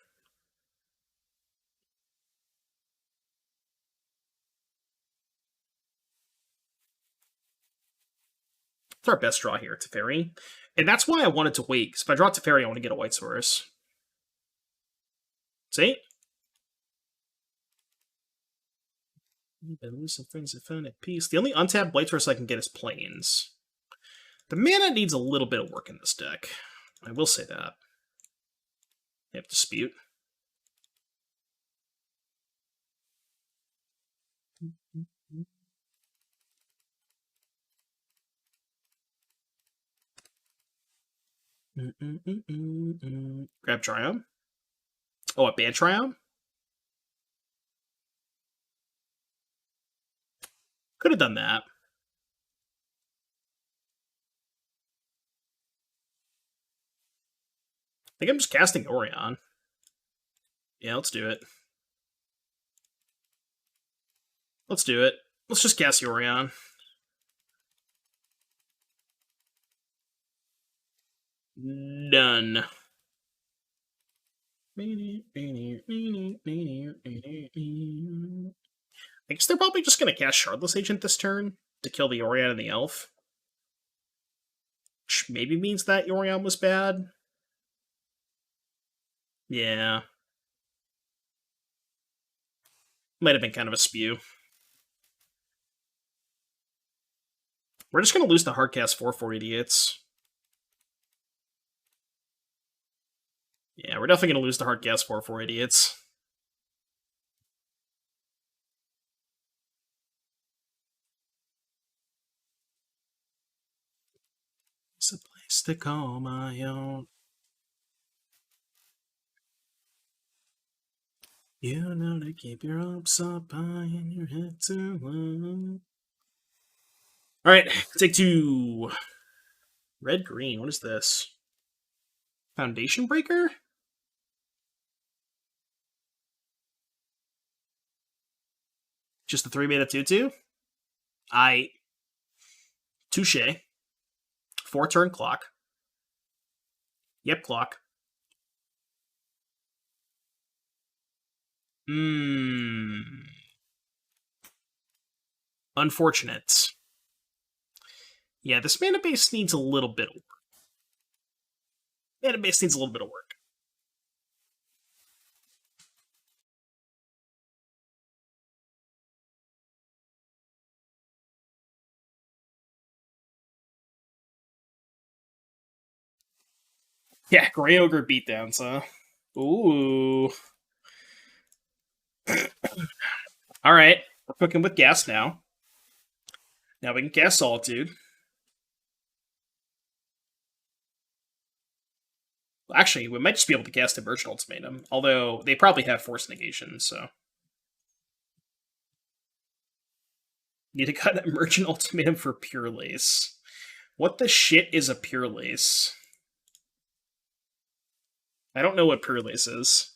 It's our best draw here, Teferi. And that's why I wanted to wait, because if I draw Teferi, I want to get a White Source. See? Lose some friends and found at peace. The only untapped White Source I can get is Plains. The mana needs a little bit of work in this deck. I will say that. You have Dispute. Grab Triumph. Oh, a Band Triumph? Could have done that. I think I'm just casting Orion. Yeah, let's do it. Let's do it. Let's just cast Orion. Done. I guess they're probably just going to cast Shardless Agent this turn to kill the Orion and the Elf. Which maybe means that Orion was bad. Yeah. Might have been kind of a spew. We're just going to lose the Hardcast 4 idiots. Yeah, we're definitely going to lose the Hardcast 4 idiots. to call my own. You know to keep your hopes up high and your head too low. Alright, take 2. Red, green, what is this? Foundation Breaker? Just the 3 mana 2/2? Touche. 4 turn clock. Yep, clock. Unfortunate. Yeah, this mana base needs a little bit of work. Mana base needs a little bit of work. Yeah, Grey Ogre beatdowns, huh? Ooh. Alright, we're cooking with gas now. Now we can cast Solitude. Actually, we might just be able to cast Emergent Ultimatum, although they probably have Force Negation, so. Need to cut Emergent Ultimatum for Pure Lace. What the shit is a Pure Lace? I don't know what Pure Lace is.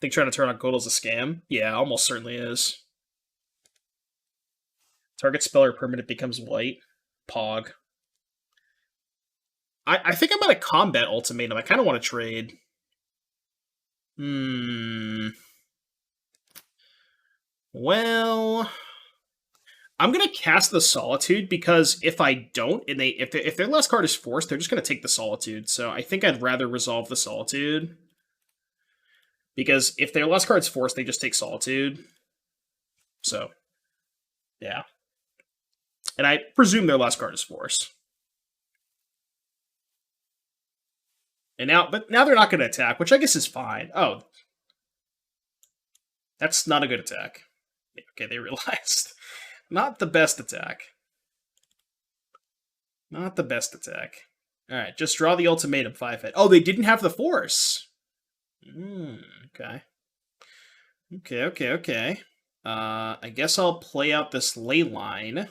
Think trying to turn on Godal's a scam? Yeah, almost certainly is. Target spell or permanent becomes white. Pog. I think I'm going to combat Ultimatum. I kind of want to trade. Well, I'm going to cast the Solitude because if I don't, and if their last card is Force, they're just going to take the Solitude. So I think I'd rather resolve the Solitude. Because if their last card's Force, they just take Solitude. So, yeah. And I presume their last card is Force. And now they're not going to attack, which I guess is fine. Oh. That's not a good attack. Okay, they realized. Not the best attack. Not the best attack. Alright, just draw the Ultimatum 5-hit. Oh, they didn't have the Force. Okay. Okay. I guess I'll play out this Leyline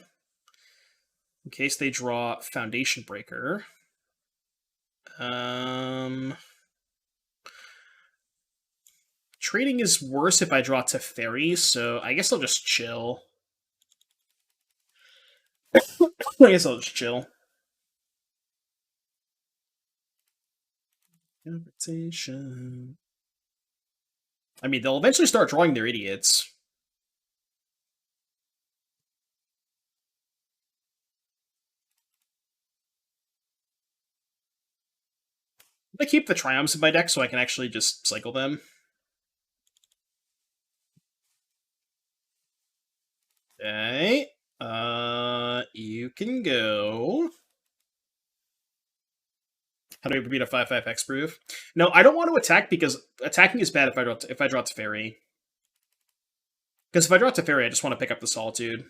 in case they draw Foundation Breaker. Trading is worse if I draw Teferi, so I guess I'll just chill. I guess I'll just chill. Invitation. I mean, they'll eventually start drawing their idiots. I keep the Triumphs in my deck so I can actually just cycle them. Okay. You can go. How do we beat a 5/5 Hexproof? No, I don't want to attack because attacking is bad if I draw Teferi. Because if I draw Teferi, I just want to pick up the Solitude.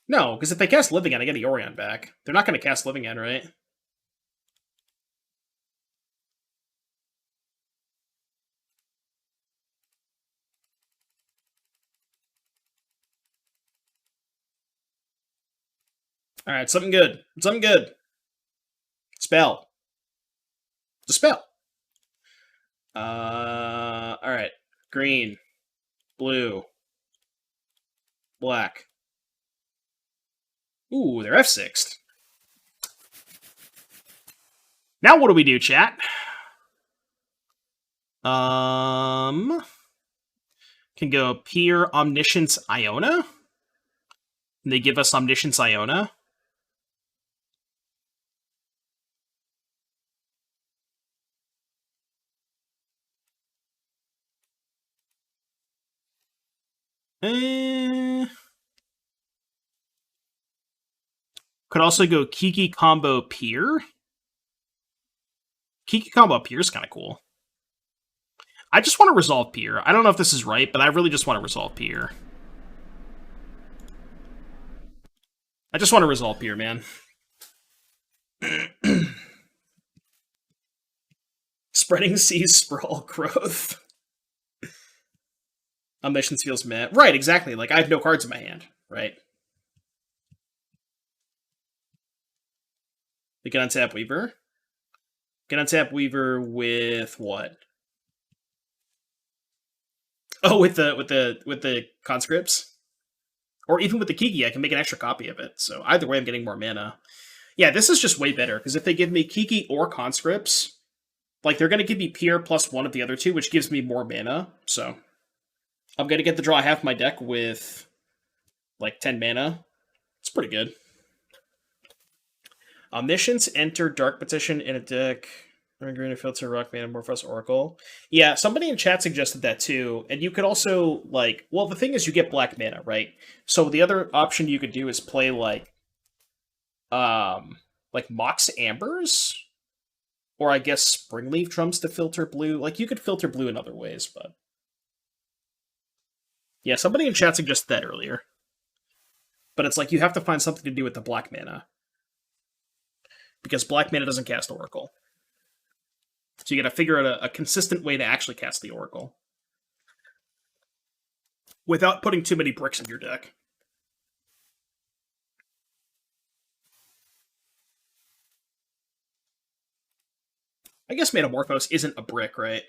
No, because if they cast Living End, I get the Orion back. They're not going to cast Living End, right? Alright, something good. Something good. Spell. It's a spell. Alright. Green. Blue. Black. Ooh, they're F6'd. Now what do we do, chat? Can go Peer Omniscience Iona. And they give us Omniscience Iona. Could also go Kiki Combo Peer. Kiki Combo Peer is kind of cool. I just want to resolve Pier. I don't know if this is right, but I really just want to resolve Pier. I just want to resolve Pier, man. Spreading seas, sprawl, growth. Omniscience feels meh. Right, exactly. Like, I have no cards in my hand, right? We can untap Weaver. We can untap Weaver with what? Oh, with the conscripts? Or even with the Kiki, I can make an extra copy of it. So either way, I'm getting more mana. Yeah, this is just way better, because if they give me Kiki or conscripts, like, they're going to give me Pier plus one of the other two, which gives me more mana, so I'm going to get to draw half my deck with, like, 10 mana. It's pretty good. Omniscience, enter Dark Petition in a deck. Green to filter Rock, Manamorphose, Oracle. Yeah, somebody in chat suggested that too. And you could also, like, well, the thing is you get black mana, right? So the other option you could do is play, like Mox Ambers? Or I guess Springleaf Drums to filter blue. Like, you could filter blue in other ways, but... Yeah, somebody in chat suggested that earlier. But it's like, you have to find something to do with the black mana. Because black mana doesn't cast Oracle. So you gotta figure out a consistent way to actually cast the Oracle. Without putting too many bricks in your deck. I guess Manamorphose isn't a brick, right?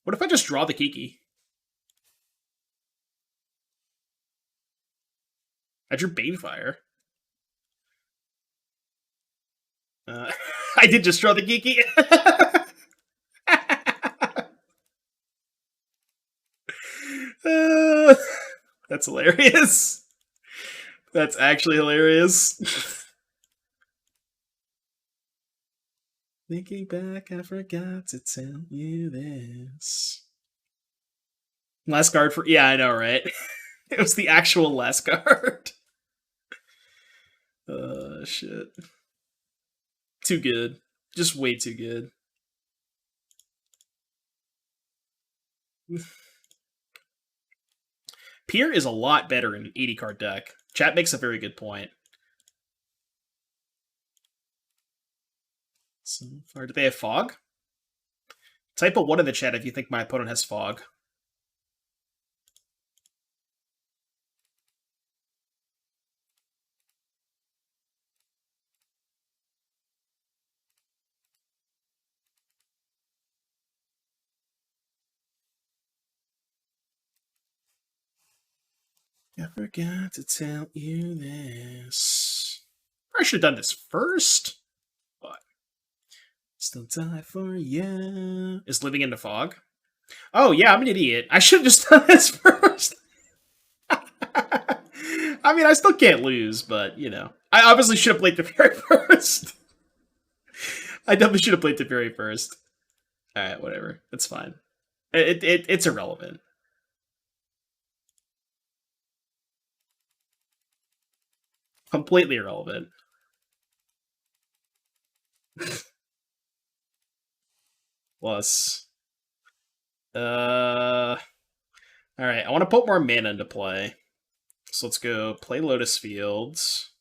What if I just draw the Kiki? I drew Banefire. I did just draw the Kiki. That's hilarious. That's actually hilarious. Thinking back, I forgot to tell you this. Last card for... Yeah, I know, right? It was the actual last card. Shit. Too good. Just way too good. Pier is a lot better in an 80-card deck. Chat makes a very good point. So far, do they have Fog? Type a 1 in the chat if you think my opponent has Fog. I forgot to tell you this. I should have done this first. But still die for you. Is living in the fog? Oh yeah, I'm an idiot. I should have just done this first. I mean, I still can't lose, but you know, I obviously should have played the very first. I definitely should have played the very first. All right, whatever. It's fine. It's irrelevant. Completely irrelevant. Plus, all right. I want to put more mana into play, so let's go play Lotus Fields.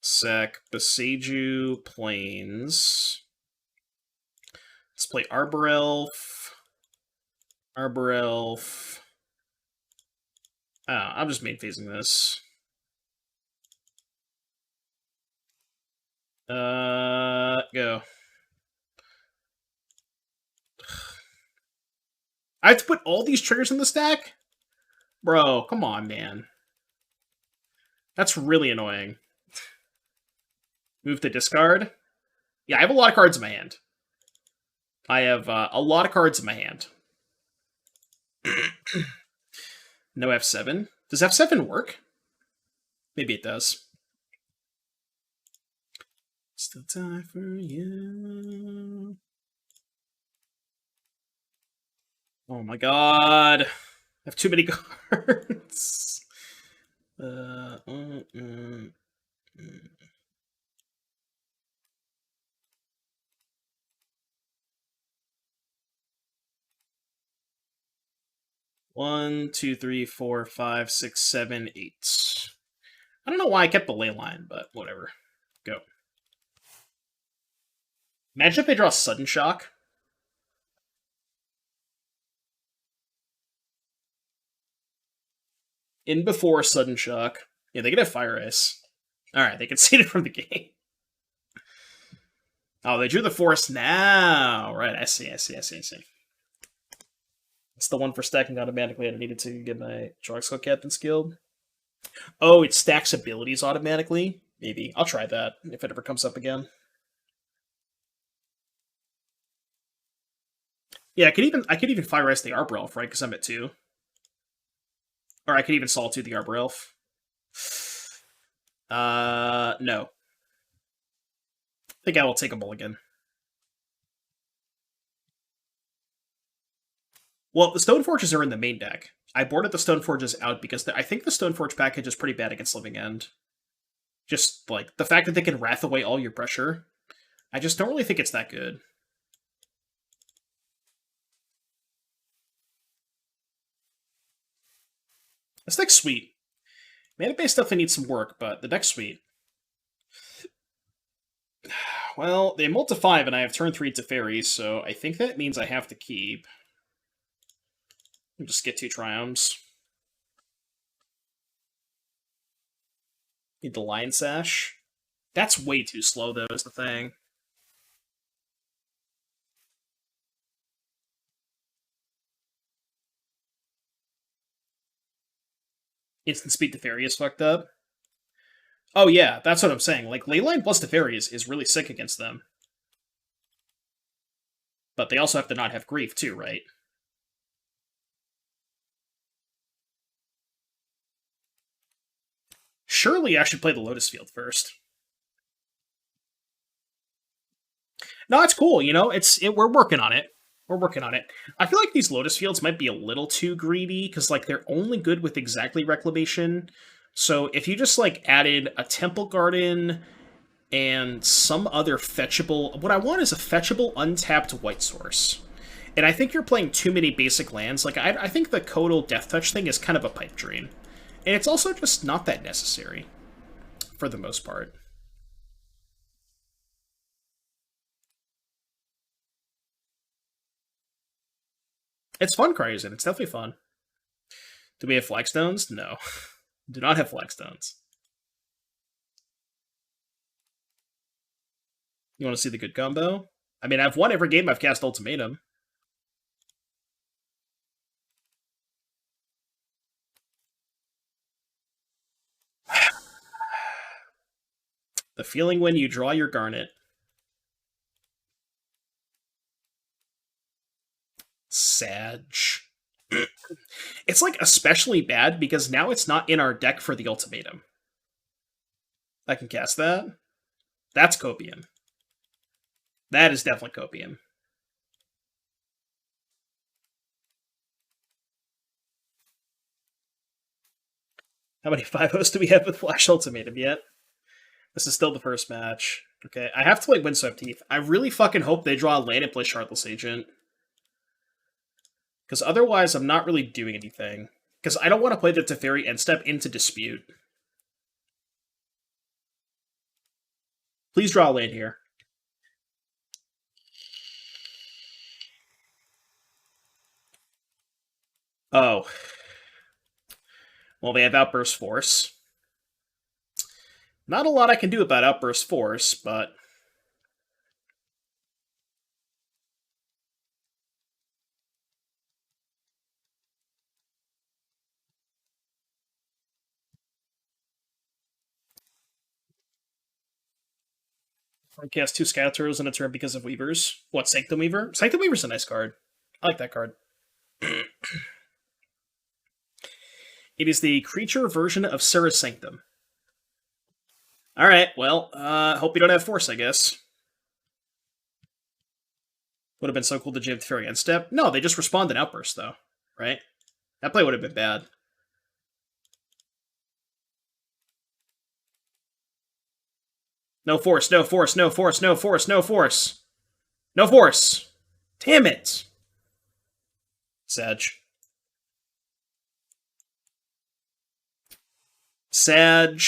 Sack Boseiju Plains. Let's play Arbor Elf. Arbor Elf. Oh, I'm just main phasing this. Go. I have to put all these triggers in the stack? Bro, come on, man. That's really annoying. Move to discard. Yeah, I have a lot of cards in my hand. I have a lot of cards in my hand. No F7. Does F7 work? Maybe it does. Still die for you. Oh my god. I have too many cards. 1, 2, 3, 4, 5, 6, 7, 8. I don't know why I kept the Leyline, but whatever. Go. Imagine if they draw Sudden Shock. In before Sudden Shock. Yeah, they could have Fire Ice. Alright, they conceded from the game. Oh, they drew the Forest now. Right, I see. It's the one for stacking automatically. I needed to get my Drugskill Captain's Guild. Oh, it stacks abilities automatically? Maybe. I'll try that if it ever comes up again. Yeah, I could even Fire Ice the Arbor Elf, right? Because I'm at 2. Or I could even Solitude the Arbor Elf. No. I think I will take a mulligan. Well, the Stoneforges are in the main deck. I boarded the Stoneforges out because I think the Stoneforge package is pretty bad against Living End. Just, like, the fact that they can wrath away all your pressure. I just don't really think it's that good. This deck's sweet. Mana-based stuff needs some work, but the deck's sweet. Well, they mulled to 5 and I have turn 3 to fairies, so I think that means I have to keep. I'll just get 2 Triumphs. Need the Lion Sash. That's way too slow, though, is the thing. Instant Speed Teferi is fucked up. Oh yeah, that's what I'm saying. Like, Leyline plus Teferi is really sick against them. But they also have to not have Grief, too, right? Surely I should play the Lotus Field first. No, it's cool, you know? We're working on it. We're working on it. I feel like these Lotus Fields might be a little too greedy, because, like, they're only good with exactly Reclamation. So if you just, like, added a Temple Garden and some other fetchable... What I want is a fetchable, untapped white source. And I think you're playing too many basic lands. Like, I think the Kotal Death Touch thing is kind of a pipe dream. And it's also just not that necessary, for the most part. It's fun, Crazy. It's definitely fun. Do we have Flagstones? No. Do not have Flagstones. You want to see the good combo? I mean, I've won every game I've cast Ultimatum. The feeling when you draw your Garnet. Sag. It's, like, especially bad because now it's not in our deck for the Ultimatum. I can cast that. That's Copium. That is definitely Copium. How many 5-0s do we have with Flash Ultimatum yet? This is still the first match. Okay, I have to play Windswept Heath. I really fucking hope they draw a land and play Shardless Agent. Because otherwise, I'm not really doing anything. Because I don't want to play the Teferi end step into Dispute. Please draw a land here. Oh. Well, they have Outburst Force. Not a lot I can do about Outburst Force, but... I cast 2 Scatters in a turn because of Weavers. What, Sanctum Weaver? Sanctum Weaver's a nice card. I like that card. It is the creature version of Serra's Sanctum. Alright, well, hope you don't have Force, I guess. Would have been so cool to jam Teferi end step. No, they just respond in Outburst, though. Right? That play would have been bad. No force, no force, no force, no force, no force. No force. Damn it. Sag. Sag.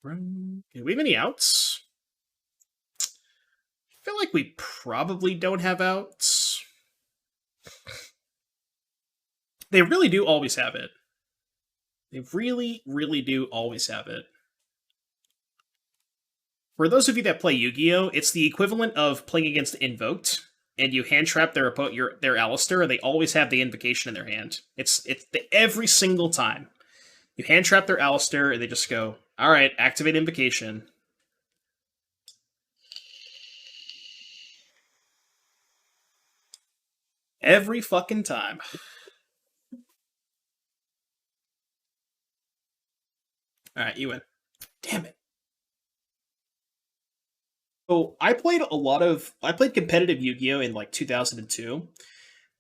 Do we have any outs? I feel like we probably don't have outs. They really do always have it. They really, really do always have it. For those of you that play Yu-Gi-Oh, it's the equivalent of playing against Invoked, and you hand trap their Alistair, and they always have the invocation in their hand. It's every single time. You hand trap their Alistair, and they just go, all right, activate invocation. Every fucking time. All right, you win. Damn it. So I played competitive Yu-Gi-Oh in like 2002,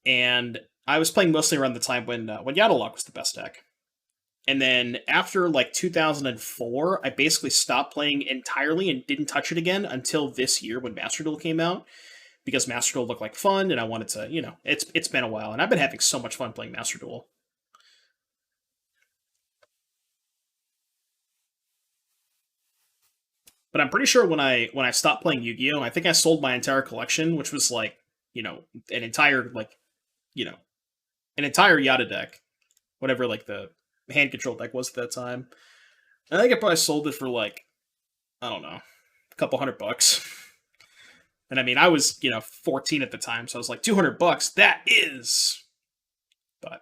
and I was playing mostly around the time when Yadalock was the best deck. And then after like 2004, I basically stopped playing entirely and didn't touch it again until this year when Master Duel came out, because Master Duel looked like fun, and I wanted to, it's been a while, and I've been having so much fun playing Master Duel. But I'm pretty sure when I stopped playing Yu-Gi-Oh, I think I sold my entire collection, which was like, an entire you know, an entire Yada deck, whatever like the hand control deck was at that time. I think I probably sold it for like, I don't know, a couple $100. And I mean, I was, 14 at the time, so I was like, $200, that is. But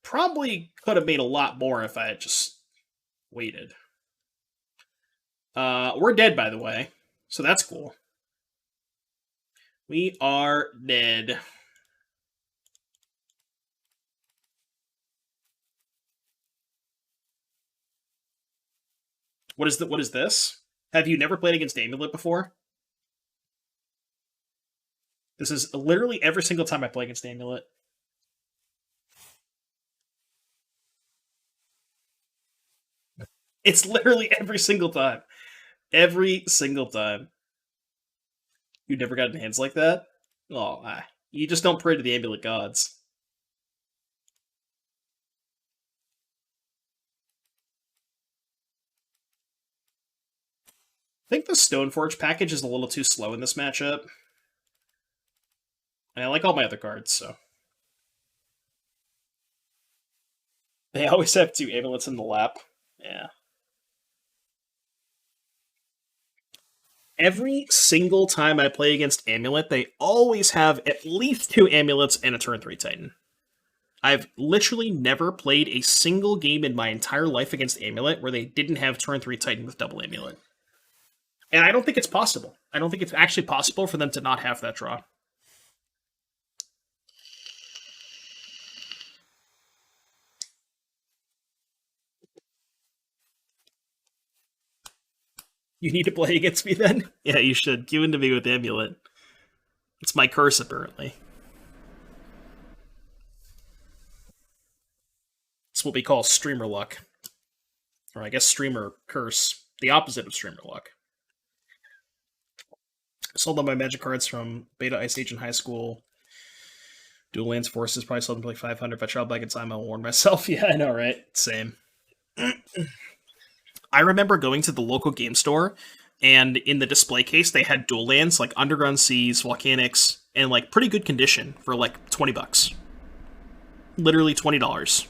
probably could have made a lot more if I had just waited. We're dead, by the way, so that's cool. We are dead. What is this? Have you never played against Amulet before? This is literally every single time I play against Amulet. It's literally every single time. Every single time. You never got in hands like that? Oh, you just don't pray to the Amulet gods. I think the Stoneforge package is a little too slow in this matchup. And I like all my other cards, so. They always have 2 amulets in the lap. Yeah. Every single time I play against Amulet, they always have at least 2 amulets and a turn 3 Titan. I've literally never played a single game in my entire life against Amulet where they didn't have turn 3 Titan with double Amulet. And I don't think it's possible. I don't think it's actually possible for them to not have that draw. You need to play against me then? Yeah, you should. Give in to me with Amulet. It's my curse, apparently. It's what we call streamer luck. Or I guess streamer curse. The opposite of streamer luck. I sold all my magic cards from Beta Ice Age in high school. Dual Lands Forces probably sold them for like 500. If I travel back in time, I'll warn myself. Yeah, I know, right? Same. I remember going to the local game store, and in the display case, they had dual lands like Underground Seas, Volcanics, and like pretty good condition for like $20. Literally $20.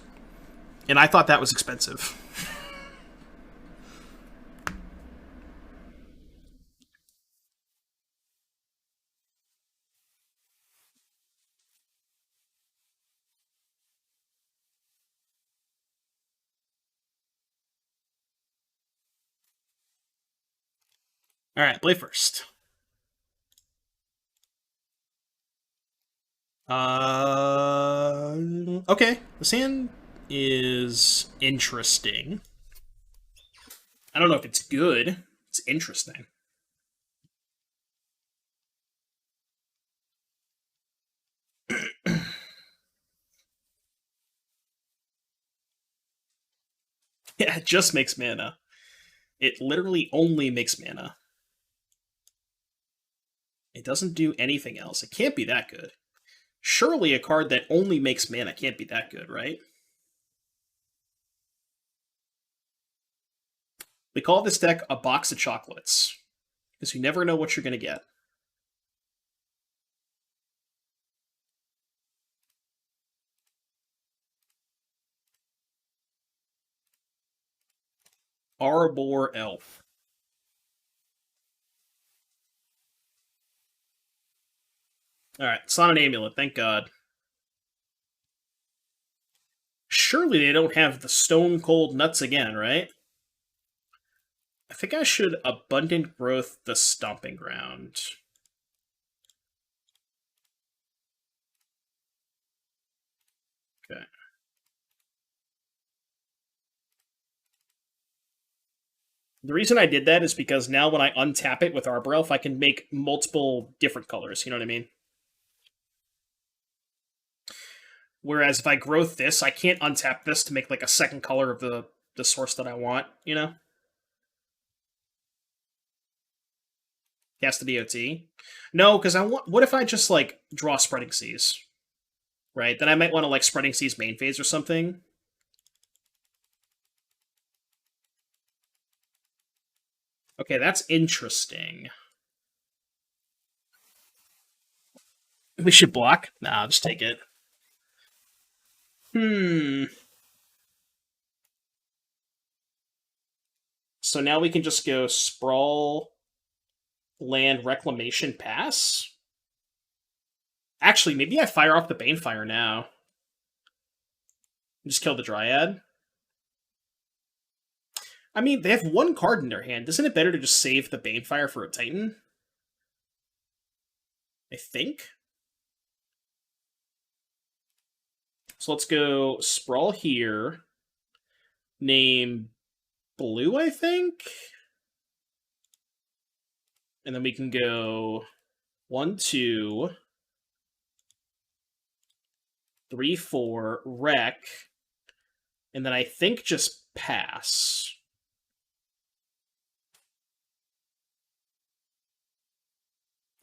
And I thought that was expensive. All right, play first. Okay. This hand is interesting. I don't know if it's good. It's interesting. Yeah, it just makes mana. It literally only makes mana. It doesn't do anything else. It can't be that good. Surely a card that only makes mana can't be that good, right? We call this deck a box of chocolates, because you never know what you're going to get. Arbor Elf. Alright, it's not an amulet, thank God. Surely they don't have the Stone Cold Nuts again, right? I think I should Abundant Growth the Stomping Ground. Okay. The reason I did that is because now when I untap it with Arbor Elf, I can make multiple different colors, you know what I mean? Whereas if I growth this, I can't untap this to make like a second color of the source that I want, you know? Cast the DOT. No, because I want. What if I just like draw Spreading Seas? Right? Then I might want to like Spreading Seas main phase or something. Okay, that's interesting. We should block? Nah, I'll just take it. So now we can just go Sprawl, Land, Reclamation, Pass? Actually, maybe I fire off the Banefire now. Just kill the Dryad. I mean, they have one card in their hand. Isn't it better to just save the Banefire for a Titan? I think. So let's go Sprawl here. Name Blue, I think? And then we can go 1, 2, 3, 4, Wreck. And then I think just pass.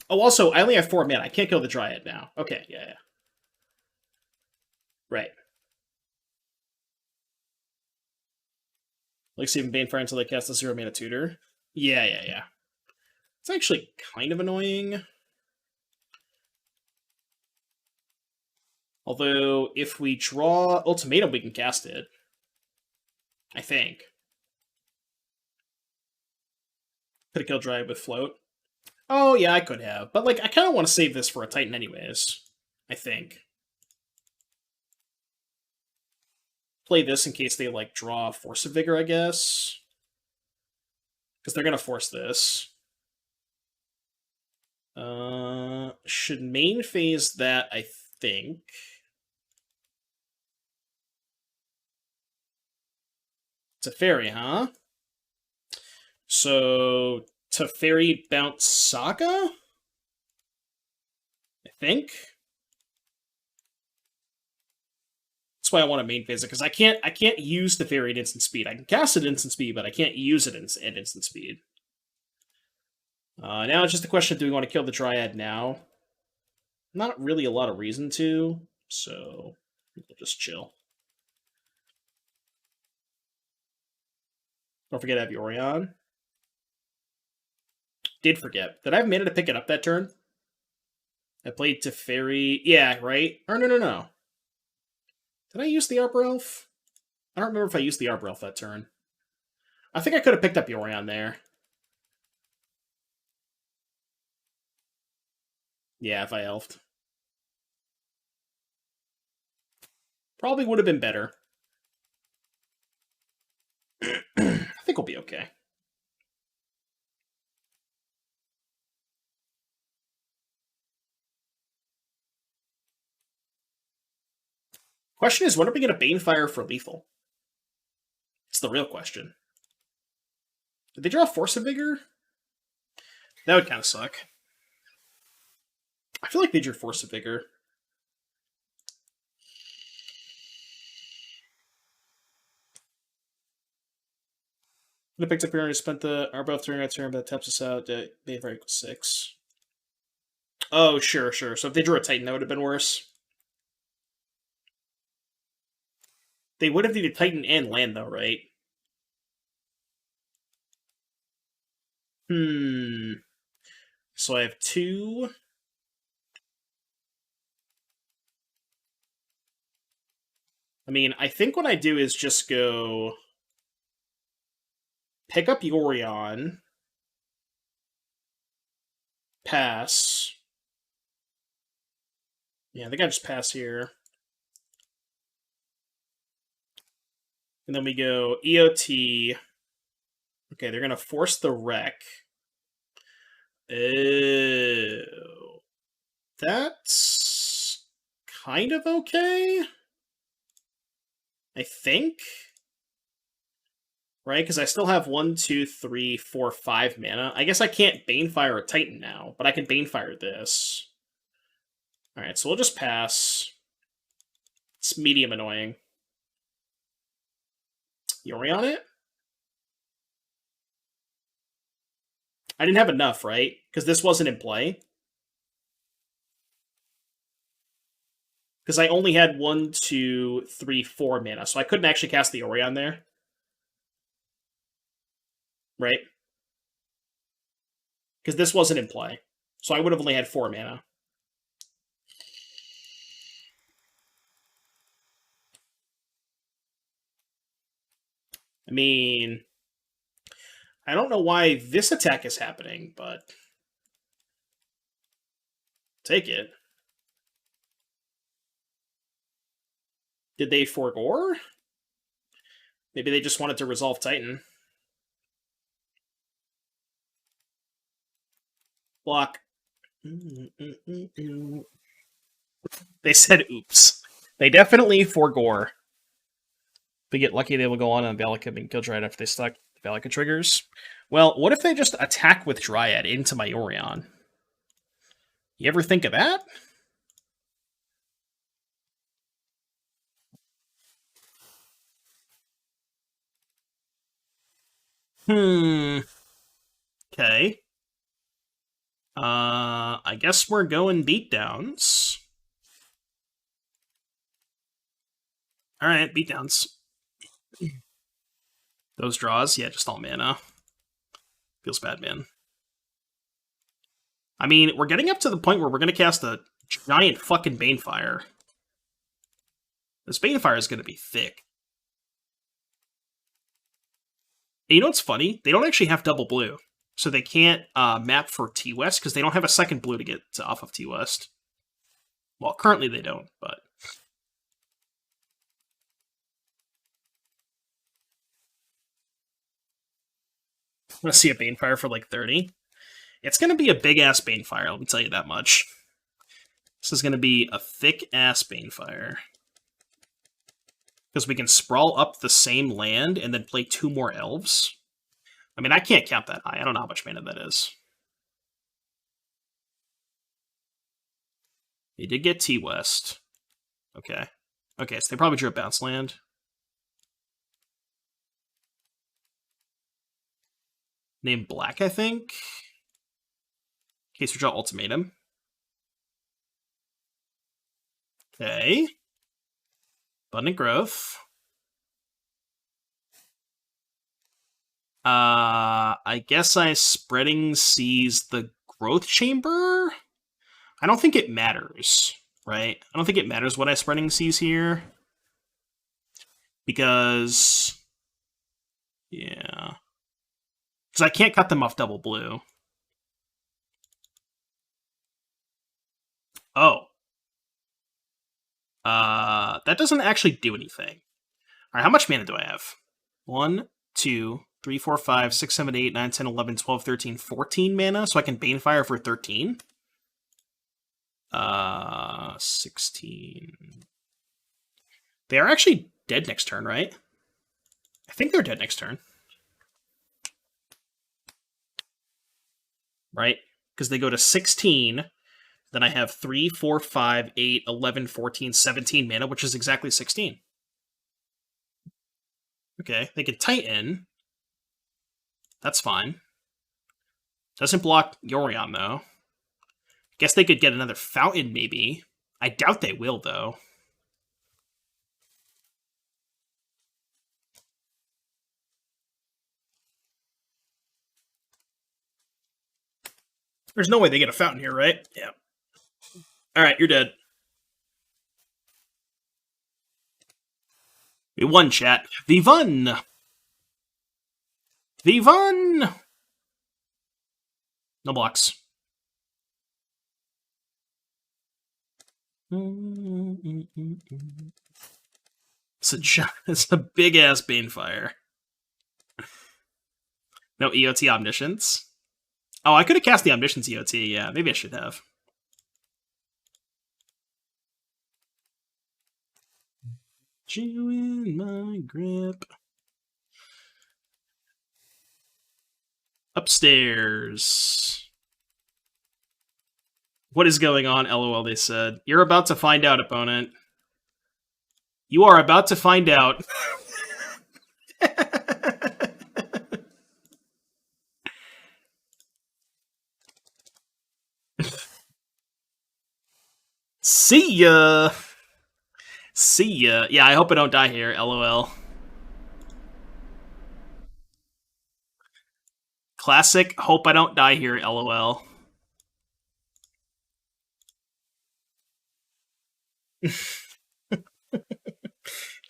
Oh, also, I only have 4 mana. I can't kill the Dryad now. Okay, yeah. Right. Like saving Banefire until they cast a 0 mana tutor. Yeah. It's actually kind of annoying. Although, if we draw Ultimatum, we can cast it. I think. Could have killed Dryad with Float. Oh, yeah, I could have. But, like, I kind of want to save this for a Titan anyways. I think. Play this in case they, like, draw Force of Vigor, I guess. Because they're going to force this. Should main phase that, I think. Teferi, huh? So, Teferi bounce Saga? I think. That's why I want to main phase it, because I can't use Teferi at instant speed. I can cast it at instant speed, but I can't use it at instant speed. Now it's just a question of do we want to kill the Dryad now? Not really a lot of reason to, so we'll just chill. Don't forget to have Yorion. Did forget. Did I have mana to pick it up that turn? I played Teferi. Yeah, right? Or no. Did I use the Arbor Elf? I don't remember if I used the Arbor Elf that turn. I think I could have picked up Yorion there. Yeah, if I elfed. Probably would have been better. I think we'll be okay. Question is, when are we going to Banefire for lethal? It's the real question. Did they draw Force of Vigor? That would kind of suck. I feel like they drew Force of Vigor. When it picked up here and spent our both during our turn, but that taps us out. Banefire equals 6. Oh, sure. So if they drew a Titan, that would have been worse. They would have needed Titan and land, though, right? So I have 2. I mean, I think what I do is just go pick up Yorion, pass. Yeah, I think I just pass here. And then we go EOT. Okay, they're going to force the wreck. Oh. That's kind of okay, I think. Right? Because I still have 1, 2, 3, 4, 5 mana. I guess I can't Banefire a Titan now, but I can Banefire this. Alright, so we'll just pass. It's medium annoying. Yori on it? I didn't have enough, right? Because this wasn't in play. Because I only had 1, 2, 3, 4 mana, so I couldn't actually cast the Orion there. Right? Because this wasn't in play. So I would have only had 4 mana. I mean, I don't know why this attack is happening, but take it. Did they forgore? Maybe they just wanted to resolve Titan. Block. They said oops. They definitely forgore. If they get lucky, they will go on Valaka being killed right after they stuck Valaka triggers. Well, what if they just attack with Dryad into my Orion? You ever think of that? Okay. I guess we're going beatdowns. Alright, beatdowns. Those draws, yeah, just all mana. Feels bad, man. I mean, we're getting up to the point where we're going to cast a giant fucking Banefire. This Banefire is going to be thick. And you know what's funny? They don't actually have double blue. So they can't map for T-West because they don't have a second blue to get off of T-West. Well, currently they don't, but... I'm going to see a Banefire for like 30. It's going to be a big-ass Banefire, let me tell you that much. This is going to be a thick-ass Banefire. Because we can sprawl up the same land and then play 2 more elves. I mean, I can't count that high. I don't know how much mana that is. They did get T-West. Okay. Okay, so they probably drew a bounce land. Named Black, I think. In case we draw Ultimatum. Okay. Abundant Growth. I guess I Spreading Seas the Growth Chamber? I don't think it matters, right? I don't think it matters what I Spreading Seas here. Because... yeah. Because I can't cut them off double blue. Oh. That doesn't actually do anything. Alright, how much mana do I have? 1, 2, 3, 4, 5, 6, 7, 8, 9, 10, 11, 12, 13, 14 mana, so I can Banefire for 13. 16. They are actually dead next turn, right? I think they're dead next turn. Right? Because they go to 16, then I have 3, 4, 5, 8, 11, 14, 17 mana, which is exactly 16. Okay, they can Titan. That's fine. Doesn't block Yorion, though. Guess they could get another Fountain, maybe. I doubt they will, though. There's no way they get a Fountain here, right? Yeah. Alright, you're dead. We won, chat. We won! We won! No blocks. It's a big-ass Banefire. No EOT Omniscience? Oh, I could have cast the Omniscience EOT, yeah. Maybe I should have. You in my grip. Upstairs. What is going on, LOL, they said. You're about to find out, opponent. You are about to find out. See ya! See ya. Yeah, I hope I don't die here, LOL. Classic, hope I don't die here, LOL.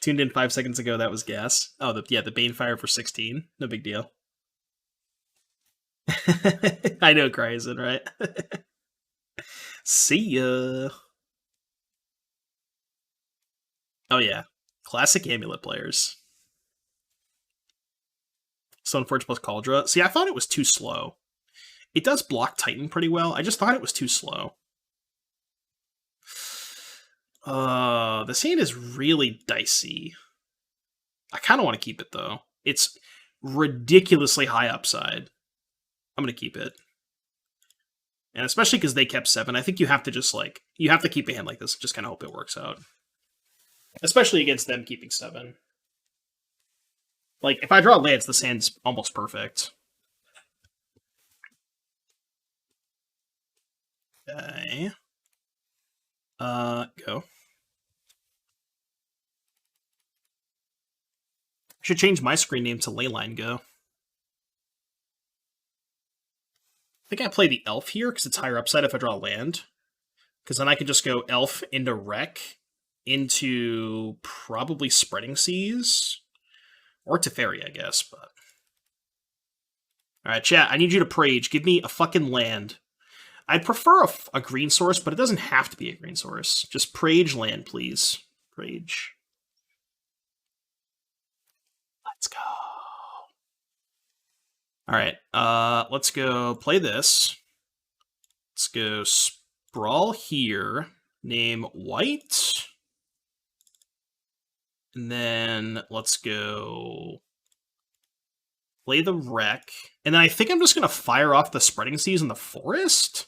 Tuned in 5 seconds ago, that was gas. Oh, the Banefire for 16. No big deal. I know, Cryzen, right? See ya. Oh yeah, classic Amulet players. Stoneforge plus Cauldra. See, I thought it was too slow. It does block Titan pretty well. I just thought it was too slow. This hand is really dicey. I kind of want to keep it, though. It's ridiculously high upside. I'm going to keep it. And especially because they kept 7, I think you have to just, like, you have to keep a hand like this. Just kind of hope it works out. Especially against them keeping 7. Like, if I draw lands, this hand's almost perfect. Okay. Go. I should change my screen name to Leyline Go. I think I play the Elf here, because it's higher upside if I draw land. Because then I can just go Elf into Wreck, into probably Spreading Seas, or Teferi, I guess, but... Alright, chat, I need you to Prage. Give me a fucking land. I'd prefer a green source, but it doesn't have to be a green source. Just Prage land, please. Prage. Let's go. Alright, let's go play this. Let's go Sprawl here. Name White. And then let's go play the Wreck. And then I think I'm just going to fire off the Spreading Seas in the Forest.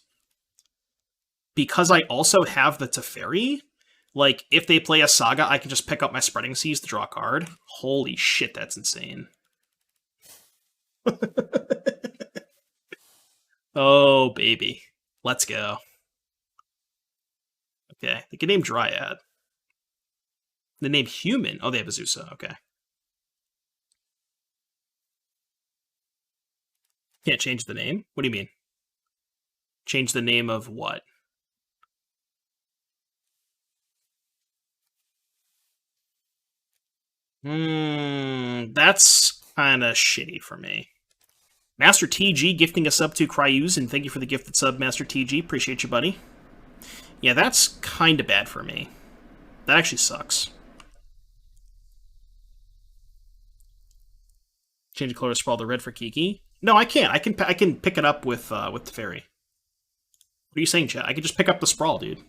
Because I also have the Teferi. Like, if they play a Saga, I can just pick up my Spreading Seas to draw a card. Holy shit, that's insane. Oh, baby. Let's go. Okay, they can name Dryad. The name Human. Oh, they have Azusa. Okay. Can't change the name? What do you mean? Change the name of what? That's kind of shitty for me. Master TG gifting a sub to Cryuz, and thank you for the gifted sub, Master TG. Appreciate you, buddy. Yeah, that's kind of bad for me. That actually sucks. Change the color to Sprawl the red for Kiki. No, I can't. I can pick it up with Teferi. What are you saying, chat? I can just pick up the Sprawl, dude.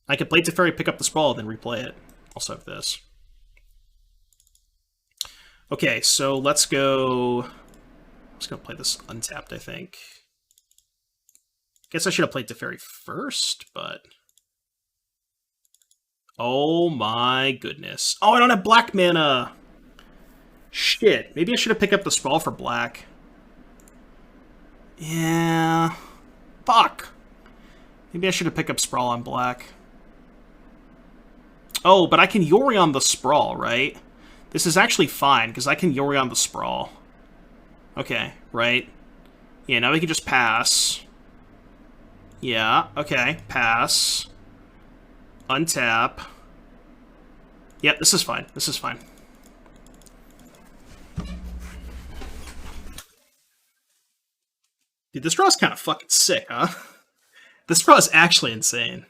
I can play Teferi, pick up the Sprawl, then replay it. Also have this. Okay, so let's go... I'm just gonna play this untapped, I think. Guess I should have played Teferi first, but... Oh my goodness. Oh, I don't have black mana! Shit. Maybe I should have picked up the Sprawl for black. Yeah. Fuck. Maybe I should have picked up Sprawl on black. Oh, but I can Yori on the Sprawl, right? This is actually fine, because I can Yori on the Sprawl. Okay, right? Yeah, now we can just pass. Yeah, okay, pass. Untap. Yep, this is fine. This is fine. Dude, this draw's kind of fucking sick, huh? This draw is actually insane.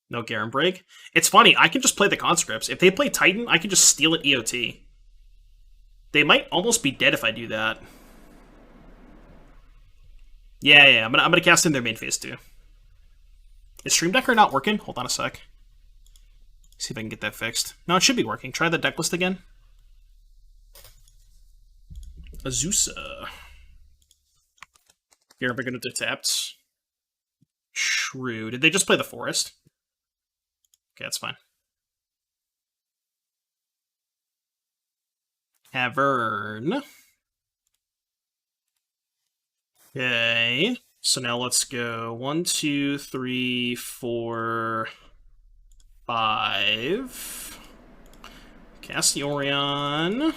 No Garen break. It's funny, I can just play the conscripts. If they play Titan, I can just steal it EOT. They might almost be dead if I do that. Yeah, I'm gonna cast in their main phase too. Is Stream Decker not working? Hold on a sec. See if I can get that fixed. No, it should be working. Try the deck list again. Azusa. Here, we're gonna tapped. Shrew. Did they just play the forest? Okay, that's fine. Cavern. Okay. So now let's go 1, 2, 3, 4, 5. Cast the Orion.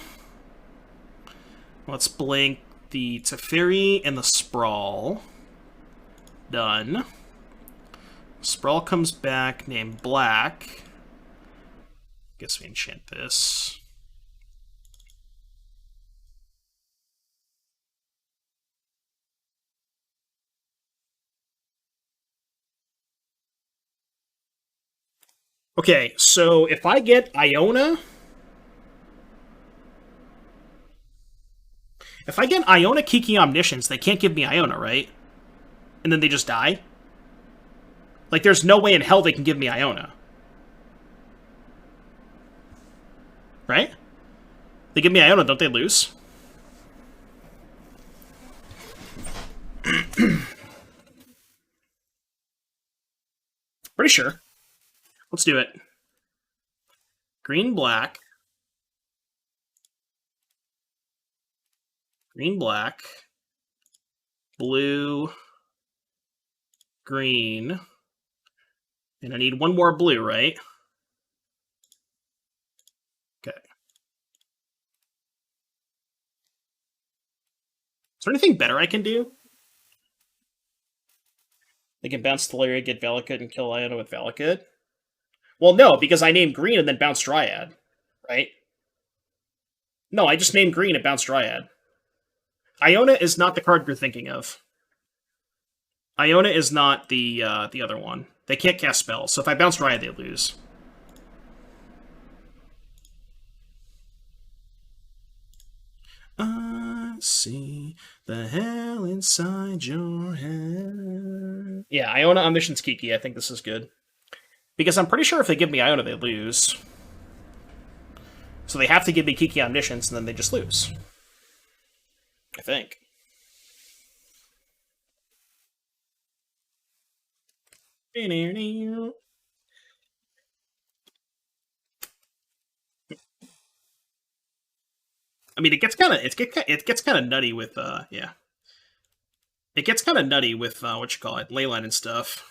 Let's blank the Teferi and the Sprawl. Done. Sprawl comes back, named Black. Guess we enchant this. Okay, so if I get Iona... If I get Iona Kiki Omniscience, they can't give me Iona, right? And then they just die? Like, there's no way in hell they can give me Iona. Right? They give me Iona, don't they lose? Pretty sure. Let's do it. Green, black. Green, black. Blue. Green. And I need one more blue, right? Okay. Is there anything better I can do? They can bounce Teleria, get Valakut, and kill Iona with Valakut? Well, no, because I named green and then bounce Dryad, right? No, I just named green and bounce Dryad. Iona is not the card you're thinking of. Iona is not the other one. They can't cast spells, so if I bounce Dryad, they lose. I see the hell inside your head. Yeah, Iona Omniscience Kiki. I think this is good. Because I'm pretty sure if they give me Iona, they lose. So they have to give me Kiki Omniscience, and then they just lose. I think. I mean, it gets kind of nutty with yeah. It gets kind of nutty with what you call it, Leyline and stuff.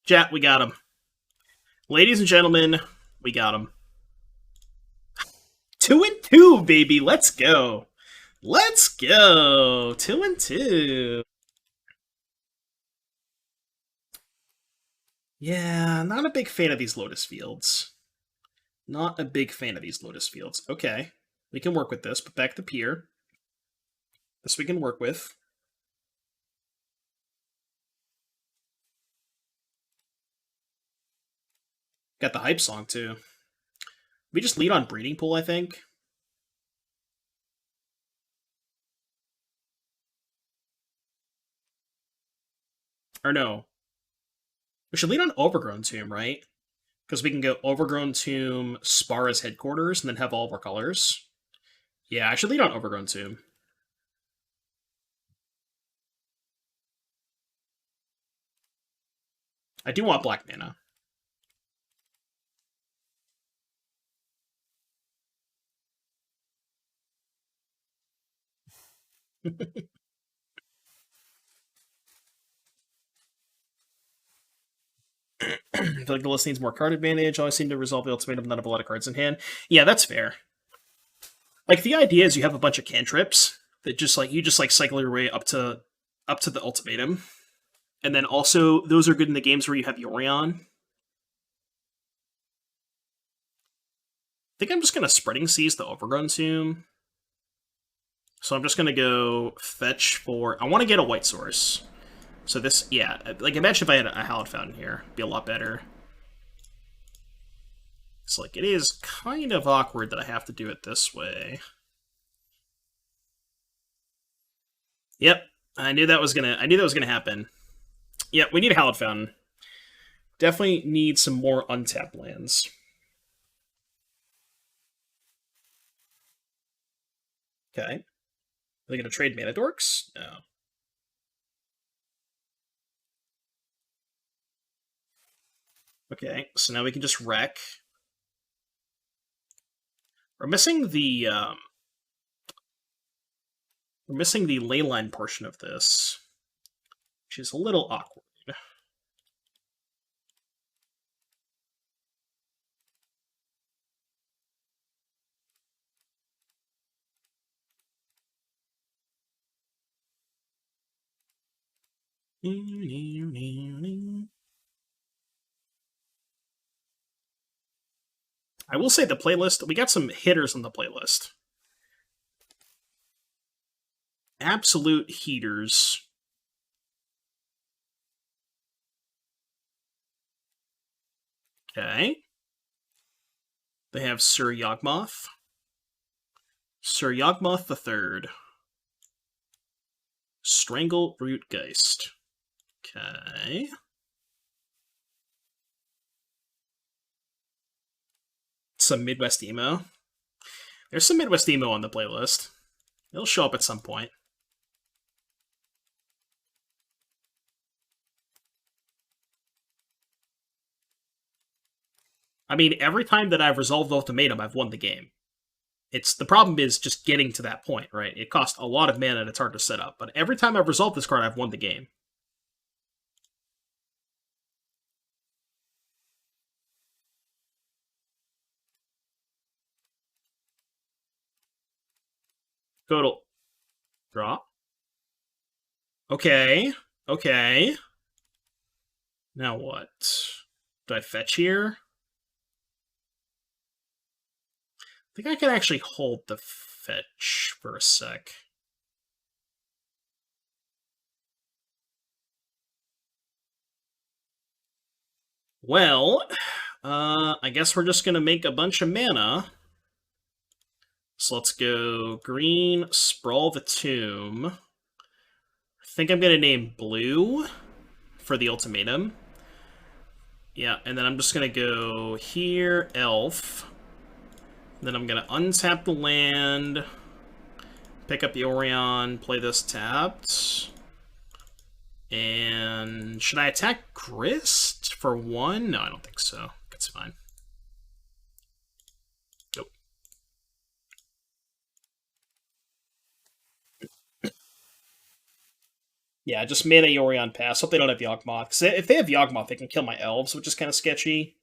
Chat, we got him. Ladies and gentlemen, we got him. 2-2, baby. Let's go. Let's go. 2-2. Yeah, not a big fan of these Lotus Fields. Not a big fan of these Lotus Fields. Okay, we can work with this. Put back the pier. This we can work with. Got the hype song, too. We just lead on Breeding Pool, I think. Or no. We should lead on Overgrown Tomb, right? Because we can go Overgrown Tomb, Spara's headquarters, and then have all of our colors. Yeah, I should lead on Overgrown Tomb. I do want black mana. I feel like the list needs more card advantage. Always seem to resolve the ultimatum, not have a lot of cards in hand. Yeah, that's fair. Like, the idea is you have a bunch of cantrips that just like you just like cycle your way up to the ultimatum. And then also those are good in the games where you have Yorion. I think I'm just gonna Spreading Seas the Overgrown Tomb. So I'm just gonna go fetch for. I want to get a white source. So this, yeah, like imagine if I had a Hallowed Fountain here, it'd be a lot better. It's like it is kind of awkward that I have to do it this way. Yep, I knew that was gonna happen. Yep, we need a Hallowed Fountain. Definitely need some more untapped lands. Okay. Are they gonna trade Mana Dorks? No. Okay, so now we can just wreck. We're missing the Leyline portion of this, which is a little awkward. I will say the playlist, we got some hitters on the playlist. Absolute heaters. Okay. They have Sir Yawgmoth. Sir Yawgmoth III. Strangle Rootgeist. Okay. Some Midwest emo. There's some Midwest emo on the playlist. It'll show up at some point. I mean, every time that I've resolved Ultimatum, I've won the game. The problem is just getting to that point, right? It costs a lot of mana and it's hard to set up. But every time I've resolved this card, I've won the game. Go to draw. Okay. Okay. Now what? Do I fetch here? I think I can actually hold the fetch for a sec. Well, I guess we're just gonna make a bunch of mana. So let's go green, Sprawl the Tomb. I think I'm gonna name blue for the ultimatum. Yeah, and then I'm just gonna go here, Elf. Then I'm gonna untap the land, pick up the Orion, play this tapped. And should I attack Grist for 1? No, I don't think so. It's fine. Nope. Yeah, just made a Orion pass. Hope they don't have Yawgmoth. Because if they have Yawgmoth, they can kill my elves, which is kind of sketchy.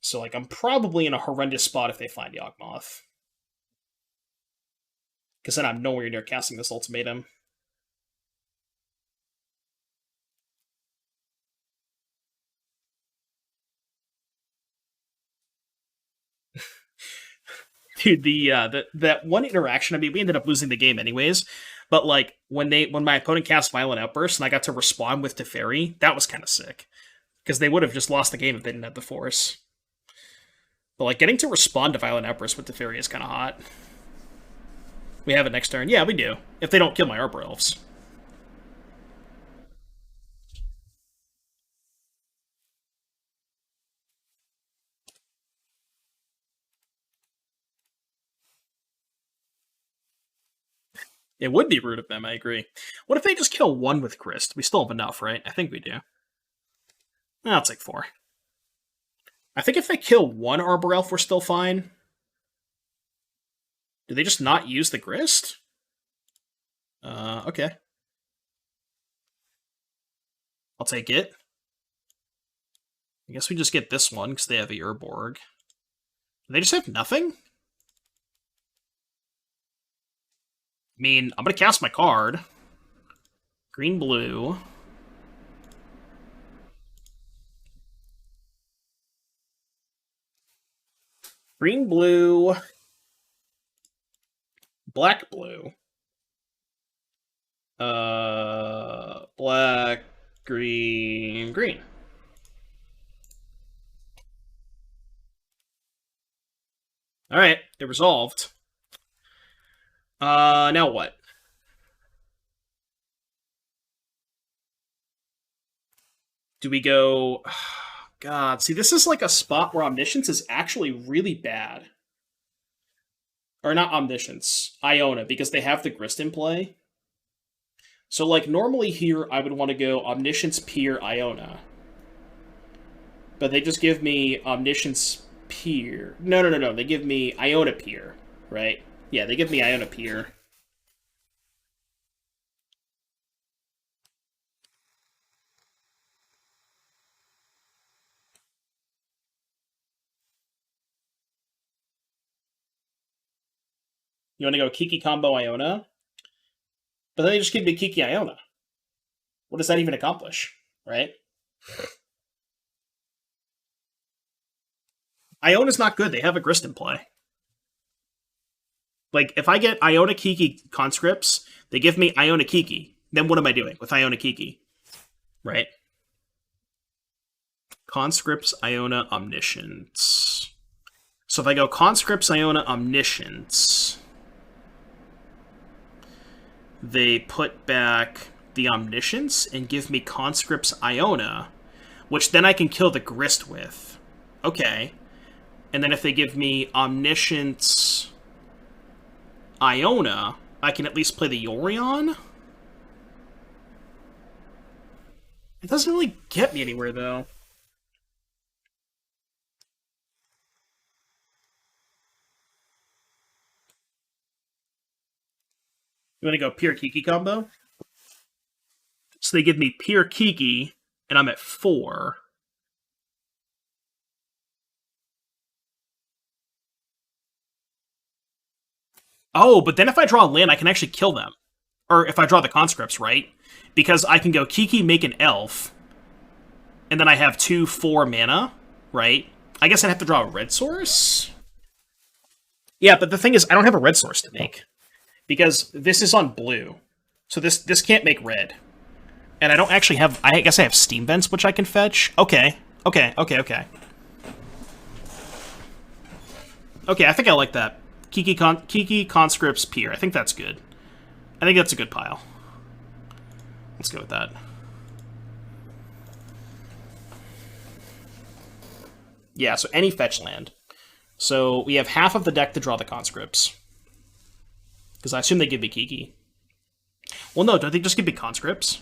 So, like, I'm probably in a horrendous spot if they find Yawgmoth. Because then I'm nowhere near casting this ultimatum. Dude, that one interaction, I mean, we ended up losing the game anyways. But like when my opponent cast Violent Outburst and I got to respond with Teferi, that was kind of sick. Because they would have just lost the game if they didn't have the force. But like getting to respond to Violent Outburst with Teferi is kind of hot. We have it next turn. Yeah, we do. If they don't kill my Arbor Elves. It would be rude of them, I agree. What if they just kill one with Grist? We still have enough, right? I think we do. I'll take 4. I think if they kill one Arbor Elf, we're still fine. Do they just not use the Grist? Okay. I'll take it. I guess we just get this one, because they have a Urborg. Do they just have nothing? I mean, I'm going to cast my card. Green, blue. Green, blue. Black, blue. Black, green, green. Alright, it resolved. Now what? Do we go... God, see, this is like a spot where Omniscience is actually really bad. Or not Omniscience, Iona, because they have the Grist in play. So, like, normally here, I would want to go Omniscience, Pier, Iona. But they just give me Omniscience, Pier. No. They give me Iona, Pier, right? Yeah, they give me Iona, Pier. You want to go Kiki combo Iona? But then they just give me Kiki Iona. What does that even accomplish, right? Iona's not good. They have a Grist in play. Like, if I get Iona Kiki conscripts, they give me Iona Kiki. Then what am I doing with Iona Kiki? Right? Conscripts, Iona, Omniscience. So if I go Conscripts, Iona, Omniscience, they put back the Omniscience and give me Conscripts, Iona, which then I can kill the Grist with. Okay. And then if they give me Omniscience, Iona, I can at least play the Yorion? It doesn't really get me anywhere, though. You want to go Pure Kiki combo? So they give me Pure Kiki, and I'm at 4. Oh, but then if I draw a land, I can actually kill them. Or if I draw the conscripts, right? Because I can go Kiki, make an elf, and then I have 2/4 mana, right? I guess I'd have to draw a red source? Yeah, but the thing is, I don't have a red source to make. Because this is on blue. So this can't make red. And I don't actually have... I guess I have Steam Vents, which I can fetch. Okay. Okay, I think I like that. Kiki, Conscripts, Pier. I think that's good. I think that's a good pile. Let's go with that. Yeah, so any fetch land. So we have half of the deck to draw the conscripts. Because I assume they give me Kiki. Well, no, don't they just give me conscripts?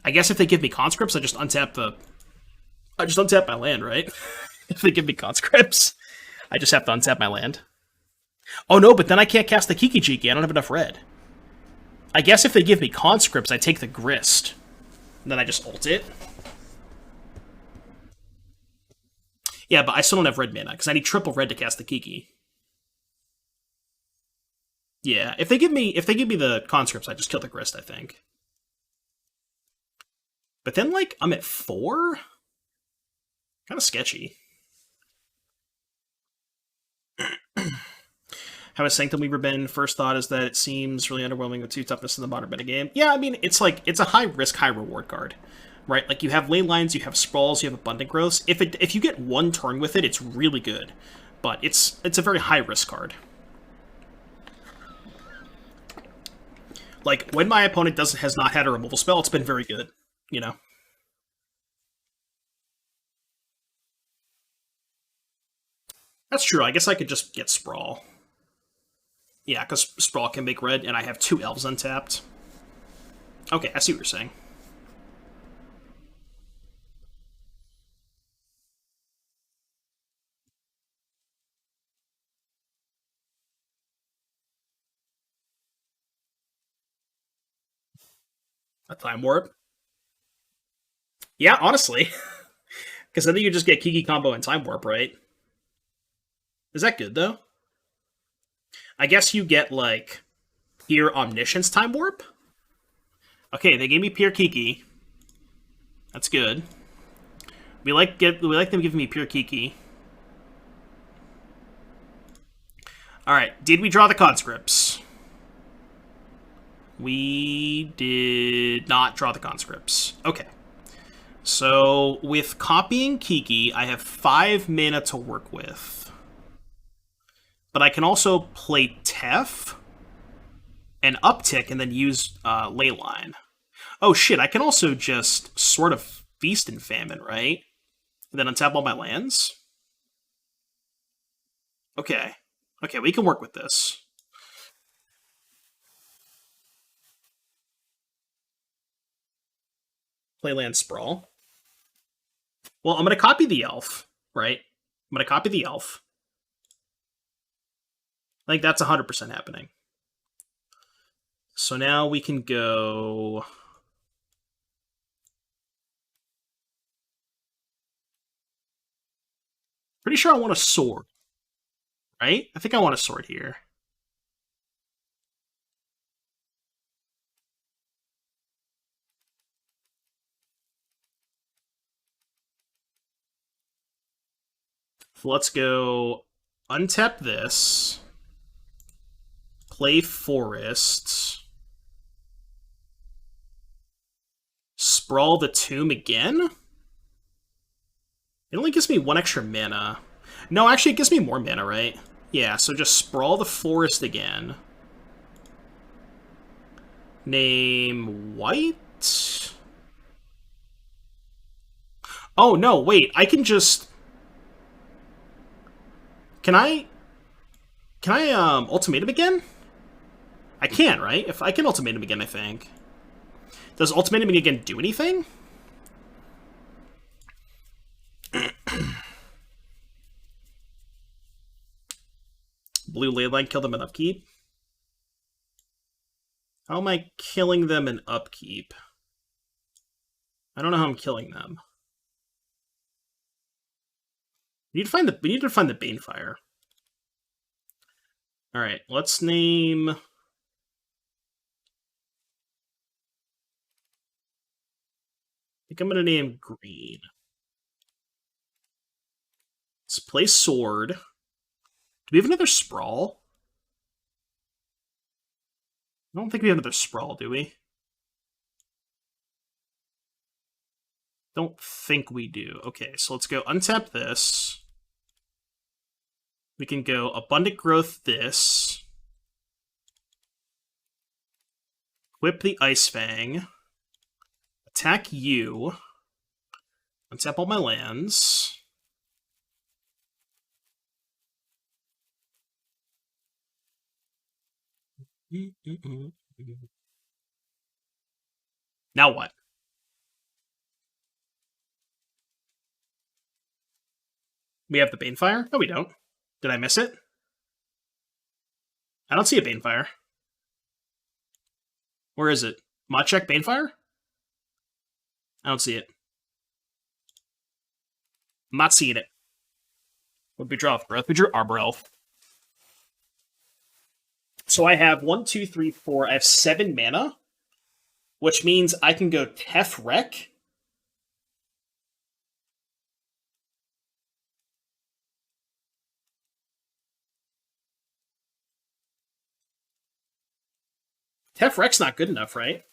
I guess if they give me conscripts, I just untap my land, right? If they give me conscripts, I just have to untap my land. Oh no, but then I can't cast the Kiki Jiki. I don't have enough red. I guess if they give me conscripts, I take the Grist. And then I just ult it. Yeah, but I still don't have red mana, because I need triple red to cast the Kiki. Yeah, if they give me the conscripts, I just kill the Grist, I think. But then, like, I'm at 4? Kind of sketchy. How has Sanctum Weaver been? First thought is that it seems really underwhelming with 2 toughness in the modern metagame. Yeah, I mean, it's like, it's a high risk, high reward card, right? Like, you have Leylines, you have Sprawls, you have Abundant Growths. If you get one turn with it, it's really good. But it's a very high risk card. Like, when my opponent has not had a removal spell, it's been very good, you know? That's true, I guess I could just get Sprawl. Yeah, because Sprawl can make red, and I have 2 elves untapped. Okay, I see what you're saying. A time warp. Yeah, honestly. Because I think you just get Kiki combo and time warp, right? Is that good, though? I guess you get, like, pure omniscience time warp? Okay, they gave me pure Kiki. That's good. We like them giving me pure Kiki. Alright, did we draw the conscripts? We did not draw the conscripts. Okay. So, with copying Kiki, I have 5 mana to work with. But I can also play Tef and uptick and then use Leyline. Oh shit, I can also just sort of feast and famine, right? And then untap all my lands? Okay. Okay, we can work with this. Play land sprawl. Well, I'm going to copy the elf, right? I'm going to copy the elf. I think that's 100% happening. So now we can go... Pretty sure I want a sword, right? I think I want a sword here. So let's go untap this, play forest, sprawl the tomb again? It only gives me 1 extra mana. No, actually, it gives me more mana, right? Yeah, so just sprawl the forest again. Name white? Oh, no, wait, I can just... Can I ultimatum again? I can, right? If I can ultimatum again, I think. Does ultimatum again do anything? Blue Leyline kill them in upkeep. How am I killing them in upkeep? I don't know how I'm killing them. We need to find the Banefire. Alright, let's name... I think I'm gonna name green. Let's play sword. Do we have another sprawl? I don't think we have another sprawl, do we? Don't think we do. Okay, so let's go untap this. We can go Abundant Growth this. Whip the Ice Fang. Attack you. Untap all my lands. Now what? We have the Banefire? No, we don't. Did I miss it? I don't see a Banefire. Where is it? Mod check Banefire? I don't see it. I'm not seeing it. What did we draw? Breath? We drew Arbor Elf. So I have 1, 2, 3, 4. I have 7 mana, which means I can go Tef Wreck. Tef Wreck's not good enough, right?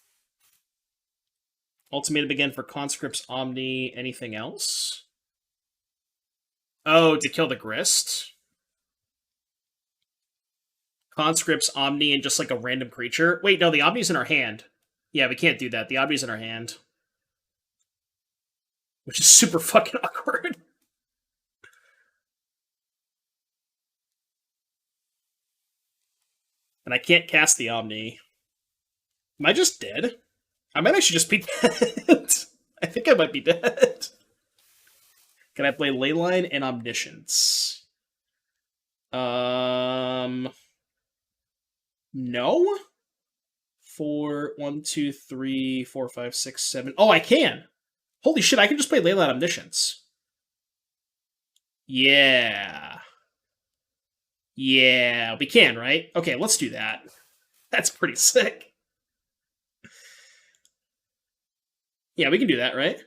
Ultimatum again for Conscripts, Omni, anything else? Oh, to kill the Grist? Conscripts, Omni, and just like a random creature? Wait, no, the Omni's in our hand. Yeah, we can't do that. The Omni's in our hand. Which is super fucking awkward. And I can't cast the Omni. Am I just dead? I might actually just be dead. I think I might be dead. Can I play Leyline and Omniscience? No. 4, 1, 2, 3, 4, 5, 6, 7. Oh, I can. Holy shit! I can just play Leyline Omniscience. Yeah. Yeah, we can, right? Okay, let's do that. That's pretty sick. Yeah, we can do that, right?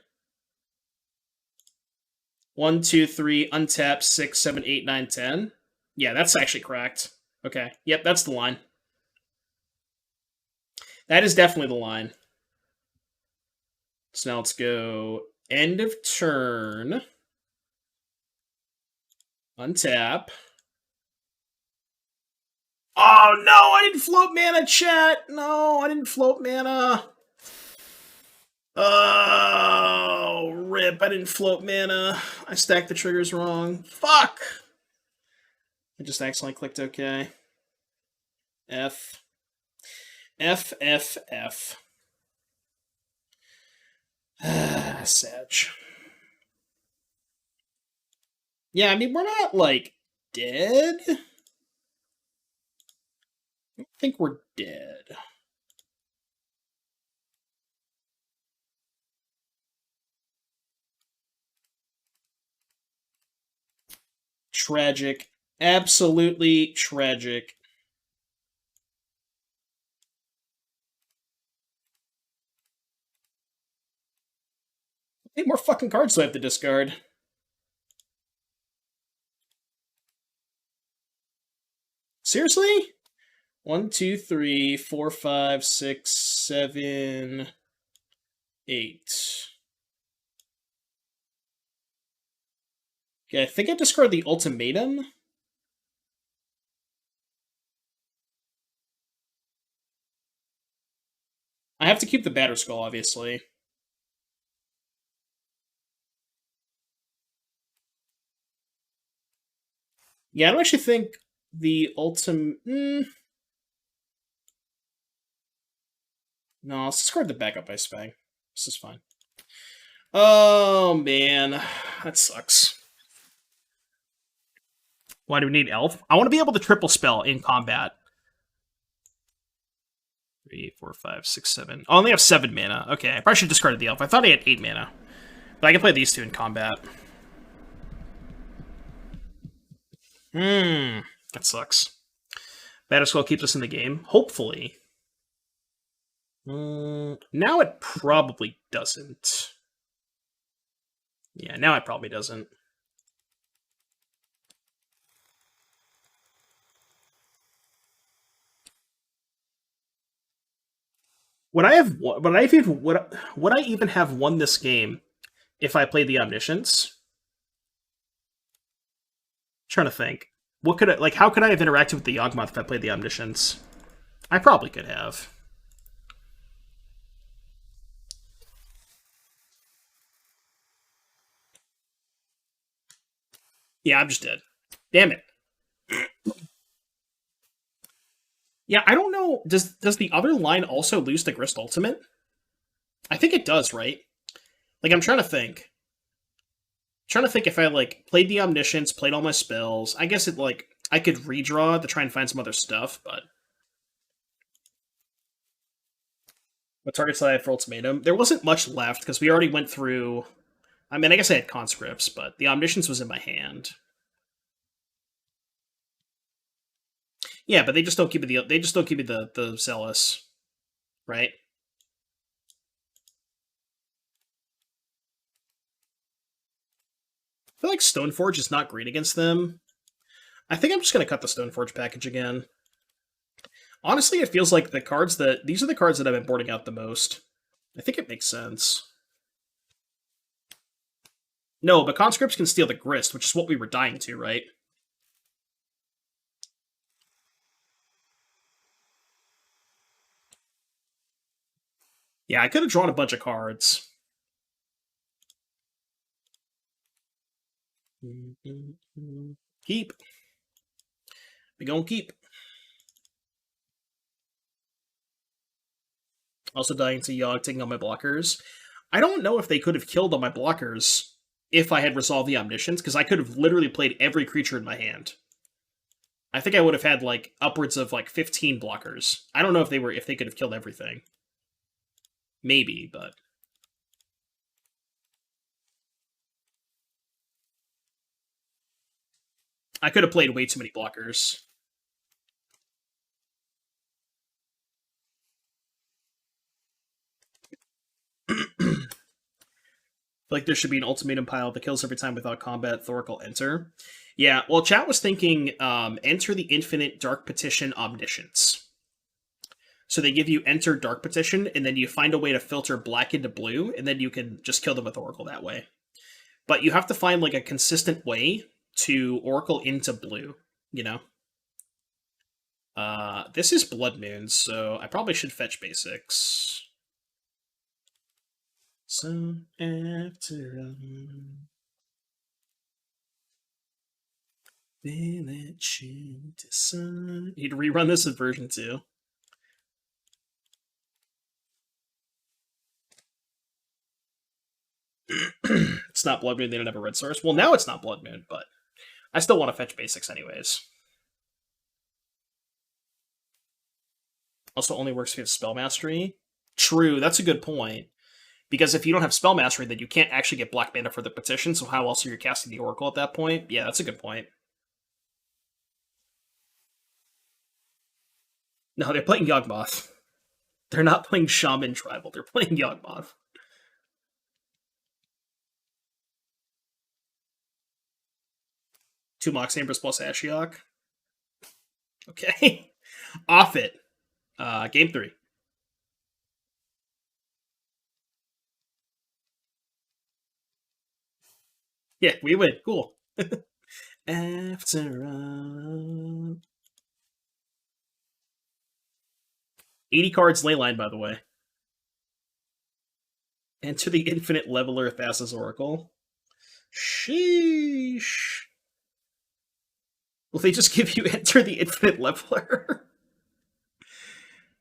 1, 2, 3, untap, 6, 7, 8, 9, 10. Yeah, that's actually correct. Okay. Yep, that's the line. That is definitely the line. So now let's go end of turn. Untap. Oh no, I didn't float mana, chat. No, I didn't float mana. Oh, rip. I didn't float mana. I stacked the triggers wrong. Fuck. I just accidentally clicked OK. F. F, F, F. Sag. Yeah, I mean, we're not, like, dead. I don't think we're dead. Tragic. Absolutely tragic. How many more fucking cards do I have to discard? Seriously? 1, 2, 3, 4, 5, 6, 7, 8. Okay, I think I discard the Ultimatum. I have to keep the Batter Skull, obviously. Yeah, I don't actually think the No, let's discard the backup Ice Fang. This is fine. Oh, man. That sucks. Why do we need Elf? I want to be able to triple spell in combat. 3, 4, 5, 6, 7. I only have 7 mana. Okay, I probably should have discarded the Elf. I thought I had 8 mana. But I can play these two in combat. That sucks. Batter Skull keeps us in the game. Hopefully. Now it probably doesn't. Yeah, now it probably doesn't. Would I have? Would I even have won this game if I played the Omniscience? Trying to think. What could I, like? How could I have interacted with the Yawgmoth if I played the Omniscience? I probably could have. Yeah, I'm just dead. Damn it. Yeah, I don't know. Does the other line also lose the Grist Ultimate? I think it does, right? Like, I'm trying to think. Trying to think if I like played the Omniscience, played all my spells. I guess it like I could redraw to try and find some other stuff, but what targets did I have for Ultimatum? There wasn't much left because we already went through. I mean, I guess I had Conscripts, but the Omniscience was in my hand. Yeah, but they just don't give me the Zealous, right? I feel like Stoneforge is not great against them. I think I'm just gonna cut the Stoneforge package again. Honestly, it feels like these are the cards that I've been boarding out the most. I think it makes sense. No, but Conscripts can steal the Grist, which is what we were dying to, right? Yeah, I could have drawn a bunch of cards. Keep. We gonna keep. Also dying to Yogg, taking on my blockers. I don't know if they could have killed all my blockers if I had resolved the Omniscience, because I could have literally played every creature in my hand. I think I would have had like upwards of like 15 blockers. I don't know if they could have killed everything. Maybe, but I could have played way too many blockers. Like there should be an ultimatum pile that kills every time without combat. Thoracle enter. Yeah, well, chat was thinking enter the infinite dark petition omniscience. So they give you enter dark petition, and then you find a way to filter black into blue, and then you can just kill them with Oracle that way. But you have to find like a consistent way to Oracle into blue, you know? This is Blood Moon, so I probably should fetch basics. So after they let you decide. You'd rerun this in version 2. It's not Blood Moon, they don't have a red source. Well, now it's not Blood Moon, but I still want to fetch basics anyways. Also only works if you have Spell Mastery. True, that's a good point. Because if you don't have Spell Mastery, then you can't actually get black mana for the petition, so how else are you casting the Oracle at that point? Yeah, that's a good point. No, they're playing Yawgmoth. They're not playing Shaman Tribal, they're playing Yawgmoth. Two Mox Chambers plus Ashiok. Okay. Off it. Game 3. Yeah, we win. Cool. After 80 cards Leyline, by the way. Enter the infinite leveler Thassa's Oracle. Sheesh. Will they just give you enter the infinite leveler?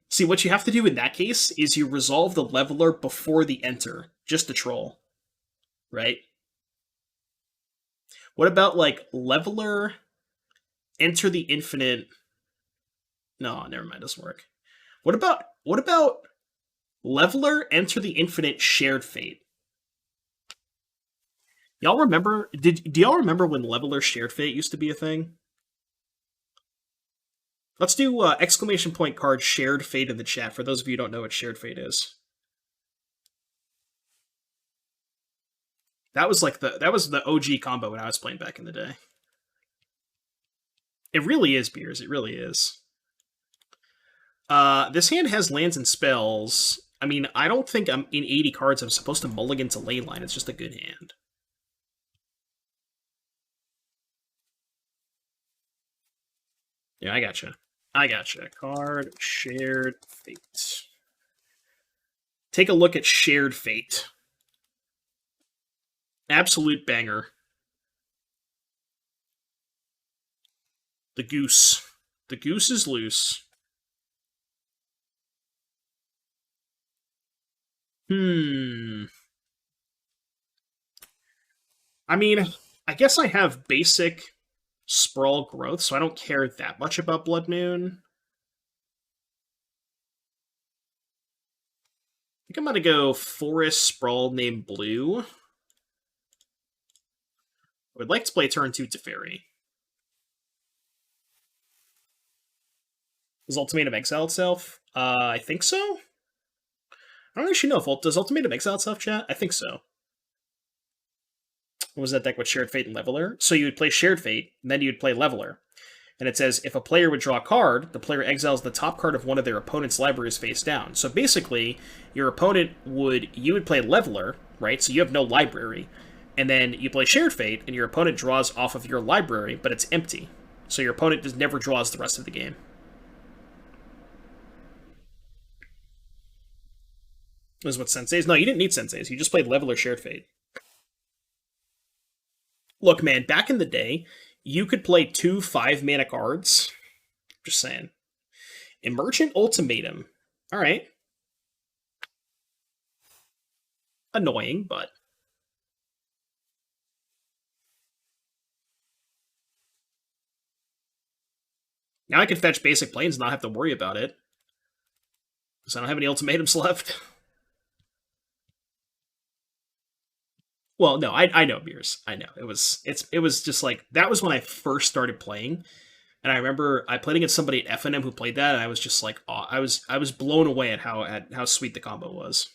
See, what you have to do in that case is you resolve the leveler before the enter, just the troll. Right? What about, like, leveler, enter the infinite... No, never mind, doesn't work. What about leveler, enter the infinite, shared fate? Y'all remember... Do y'all remember when leveler shared fate used to be a thing? Let's do exclamation point card shared fate in the chat for those of you who don't know what shared fate is. That was like that was the OG combo when I was playing back in the day. It really is, Beers. It really is. This hand has lands and spells. I mean, I don't think I'm in 80 cards I'm supposed to mulligan to Leyline. It's just a good hand. Yeah, I gotcha. I gotcha. Card, shared fate. Take a look at shared fate. Absolute banger. The goose. The goose is loose. I mean, I guess I have basic Sprawl growth, so I don't care that much about Blood Moon. I think I'm gonna go Forest Sprawl named Blue. I would like to play turn 2 Teferi. Does Ultimatum exile itself? I think so. I don't actually know if does Ultimatum exile itself, chat? I think so. What was that deck with Shared Fate and Leveler? So you would play Shared Fate, and then you'd play Leveler. And it says, if a player would draw a card, the player exiles the top card of one of their opponent's libraries face down. So basically, your opponent you would play Leveler, right? So you have no library. And then you play Shared Fate, and your opponent draws off of your library, but it's empty. So your opponent just never draws the rest of the game. This is what Senseis? No, you didn't need Senseis. You just played Leveler Shared Fate. Look, man, back in the day, you could play 2 5-mana cards. Just saying. Emergent Ultimatum. All right. annoying, but now I can fetch basic planes and not have to worry about it because I don't have any ultimatums left. Well, no, I know beers. I know it was just like that was when I first started playing, and I remember I played against somebody at FNM who played that, and I was just like, oh, I was blown away at how sweet the combo was.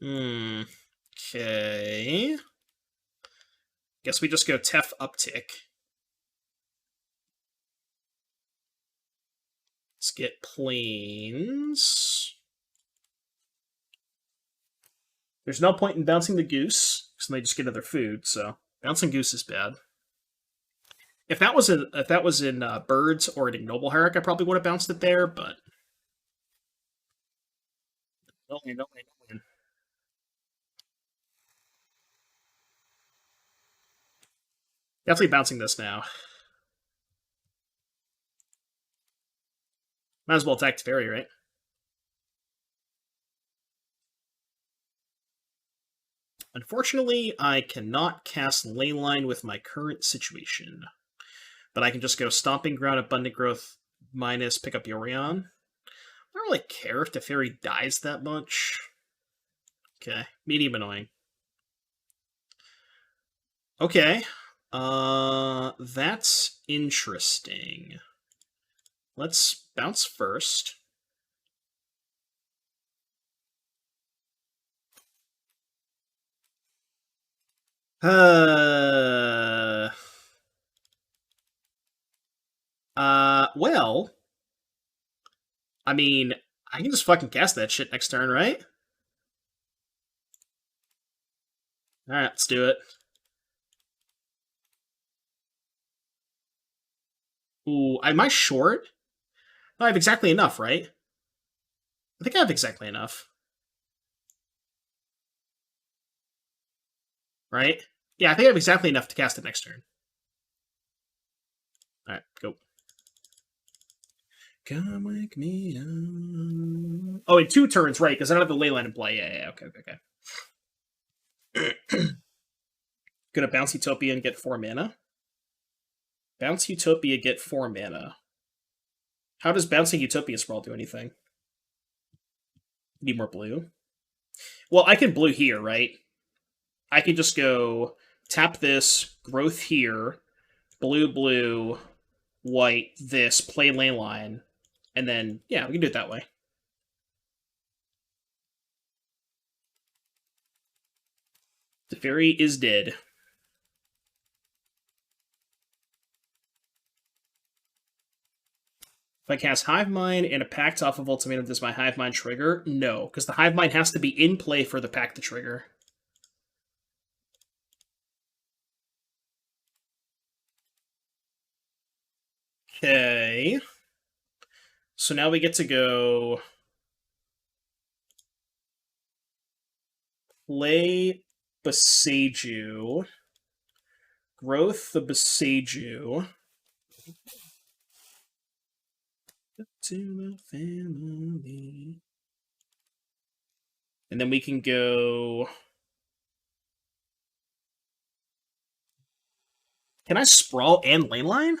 Hmm. Okay. Guess we just go Tef uptick. Let's get planes. There's no point in bouncing the goose because they just get other food. So bouncing goose is bad. If that was in birds or an ignoble hierarch, I probably would have bounced it there. But no, no, no, no. Definitely bouncing this now. Might as well attack Teferi, right? Unfortunately, I cannot cast Leyline with my current situation. But I can just go Stomping Ground, Abundant Growth, minus pick up Yorion. I don't really care if Teferi dies that much. Okay, medium annoying. Okay, that's interesting. Let's bounce first. Well, I mean, I can just fucking cast that shit next turn, right? Alright, let's do it. Ooh, am I short? No, I have exactly enough, right? I think I have exactly enough. Right? Yeah, I think I have exactly enough to cast it next turn. Alright, go. Come wake me up. Oh, in 2 turns, right, because I don't have the Leyline in play. Yeah, okay, okay. Gonna bounce Utopia and get 4 mana. Bounce Utopia, get 4 mana. How does bouncing Utopia Sprawl do anything? Need more blue? Well, I can blue here, right? I can just go tap this, growth here, blue, white, this, play Leyline, and then, yeah, we can do it that way. The fairy is dead. If I cast Hive Mind and a Pact off of Ultimatum, does my Hive Mind trigger? No, because the Hive Mind has to be in play for the Pact to trigger. Okay. So now we get to go play Boseiju, growth the Boseiju. To the family. And then we can go. Can I sprawl and Leyline?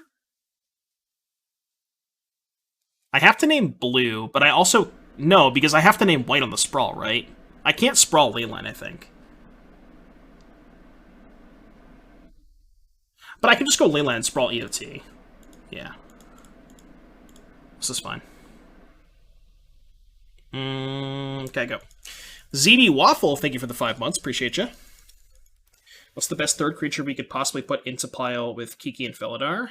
I have to name blue, but I also. No, because I have to name white on the sprawl, right? I can't sprawl Leyline, I think. But I can just go Leyline and sprawl EOT. Yeah. This is fine. Okay, go. ZD Waffle, thank you for the 5 months. Appreciate you. What's the best third creature we could possibly put into pile with Kiki and Felidar?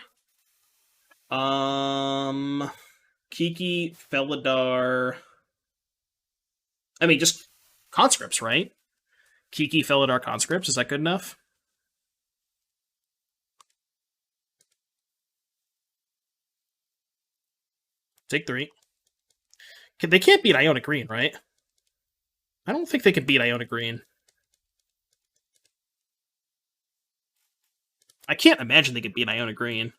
Kiki, Felidar. I mean, just conscripts, right? Kiki, Felidar, conscripts. Is that good enough? Take 3. They can't beat Iona Green, right? I don't think they can beat Iona Green. I can't imagine they could beat Iona Green.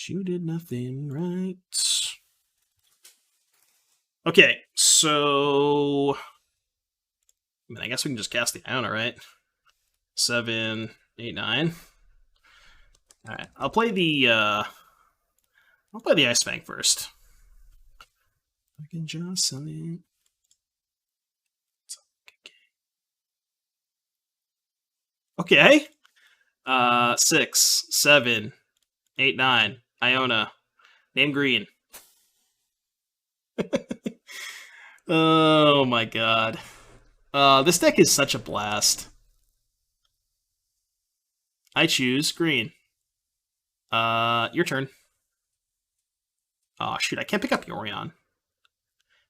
You did nothing right. Okay, so... I guess we can just cast the Iona, right? 7, 8, 9. Alright, I'll play the Ice Fang first. Fucking Jocelyn. Okay. 6, 7, 8, 9. Iona. Name green. Oh my god. This deck is such a blast. I choose green. Your turn. Oh, shoot, I can't pick up Yorion.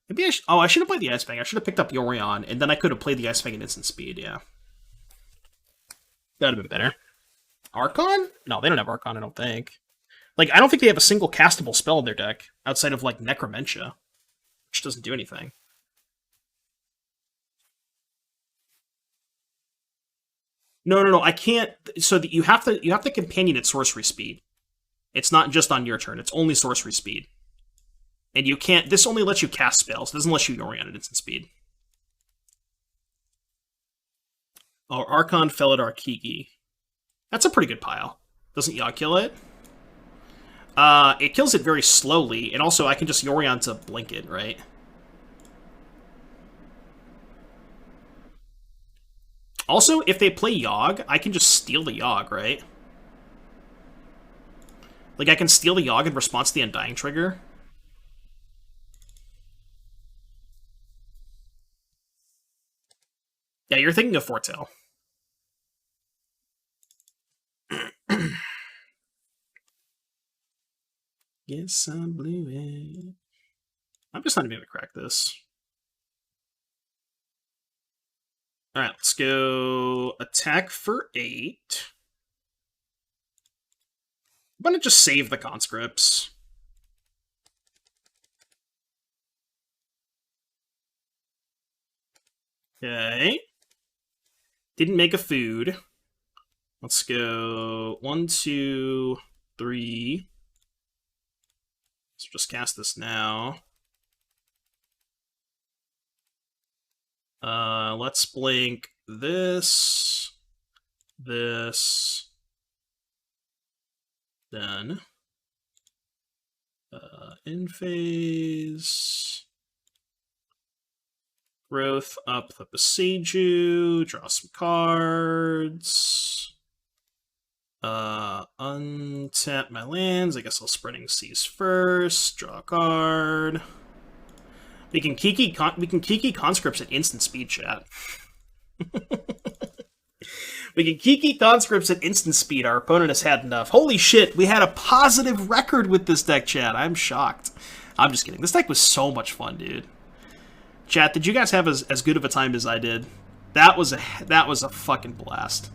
Maybe I should... Oh, I should have played the Ice Fang. I should have picked up Yorion, and then I could have played the Ice Fang in instant speed, yeah. That would have been better. Archon? No, they don't have Archon, I don't think. Like, I don't think they have a single castable spell in their deck, outside of, like, Necromentia, which doesn't do anything. No, I can't... So you have to companion at sorcery speed. It's not just on your turn, it's only sorcery speed. And you can't... This only lets you cast spells, it doesn't let you Yorion at instant speed. Oh, Archon, Felidar, Kiki. That's a pretty good pile. Doesn't Yogg kill it? It kills it very slowly, and also I can just Yorion to blink it, right? Also, if they play Yogg, I can just steal the Yogg, right? Like, I can steal the Yogg in response to the Undying trigger. Yeah, you're thinking of Foretell. Yes, I blew it. I'm just not even gonna crack this. Alright, let's go attack for 8. I'm gonna just save the conscripts. Okay. Didn't make a food. Let's go 1, 2, 3. Let's just cast this now. Let's blink this, then in phase, growth up the Boseiju, draw some cards, untap my lands. I guess I'll Spreading Seas first, draw a card. We can Kiki conscripts at instant speed, chat. We can Kiki conscripts at instant speed. Our opponent has had enough. Holy shit, we had a positive record with this deck, chat. I'm shocked. I'm just kidding. This deck was so much fun, dude. Chat, did you guys have as good of a time as I did? That was a fucking blast.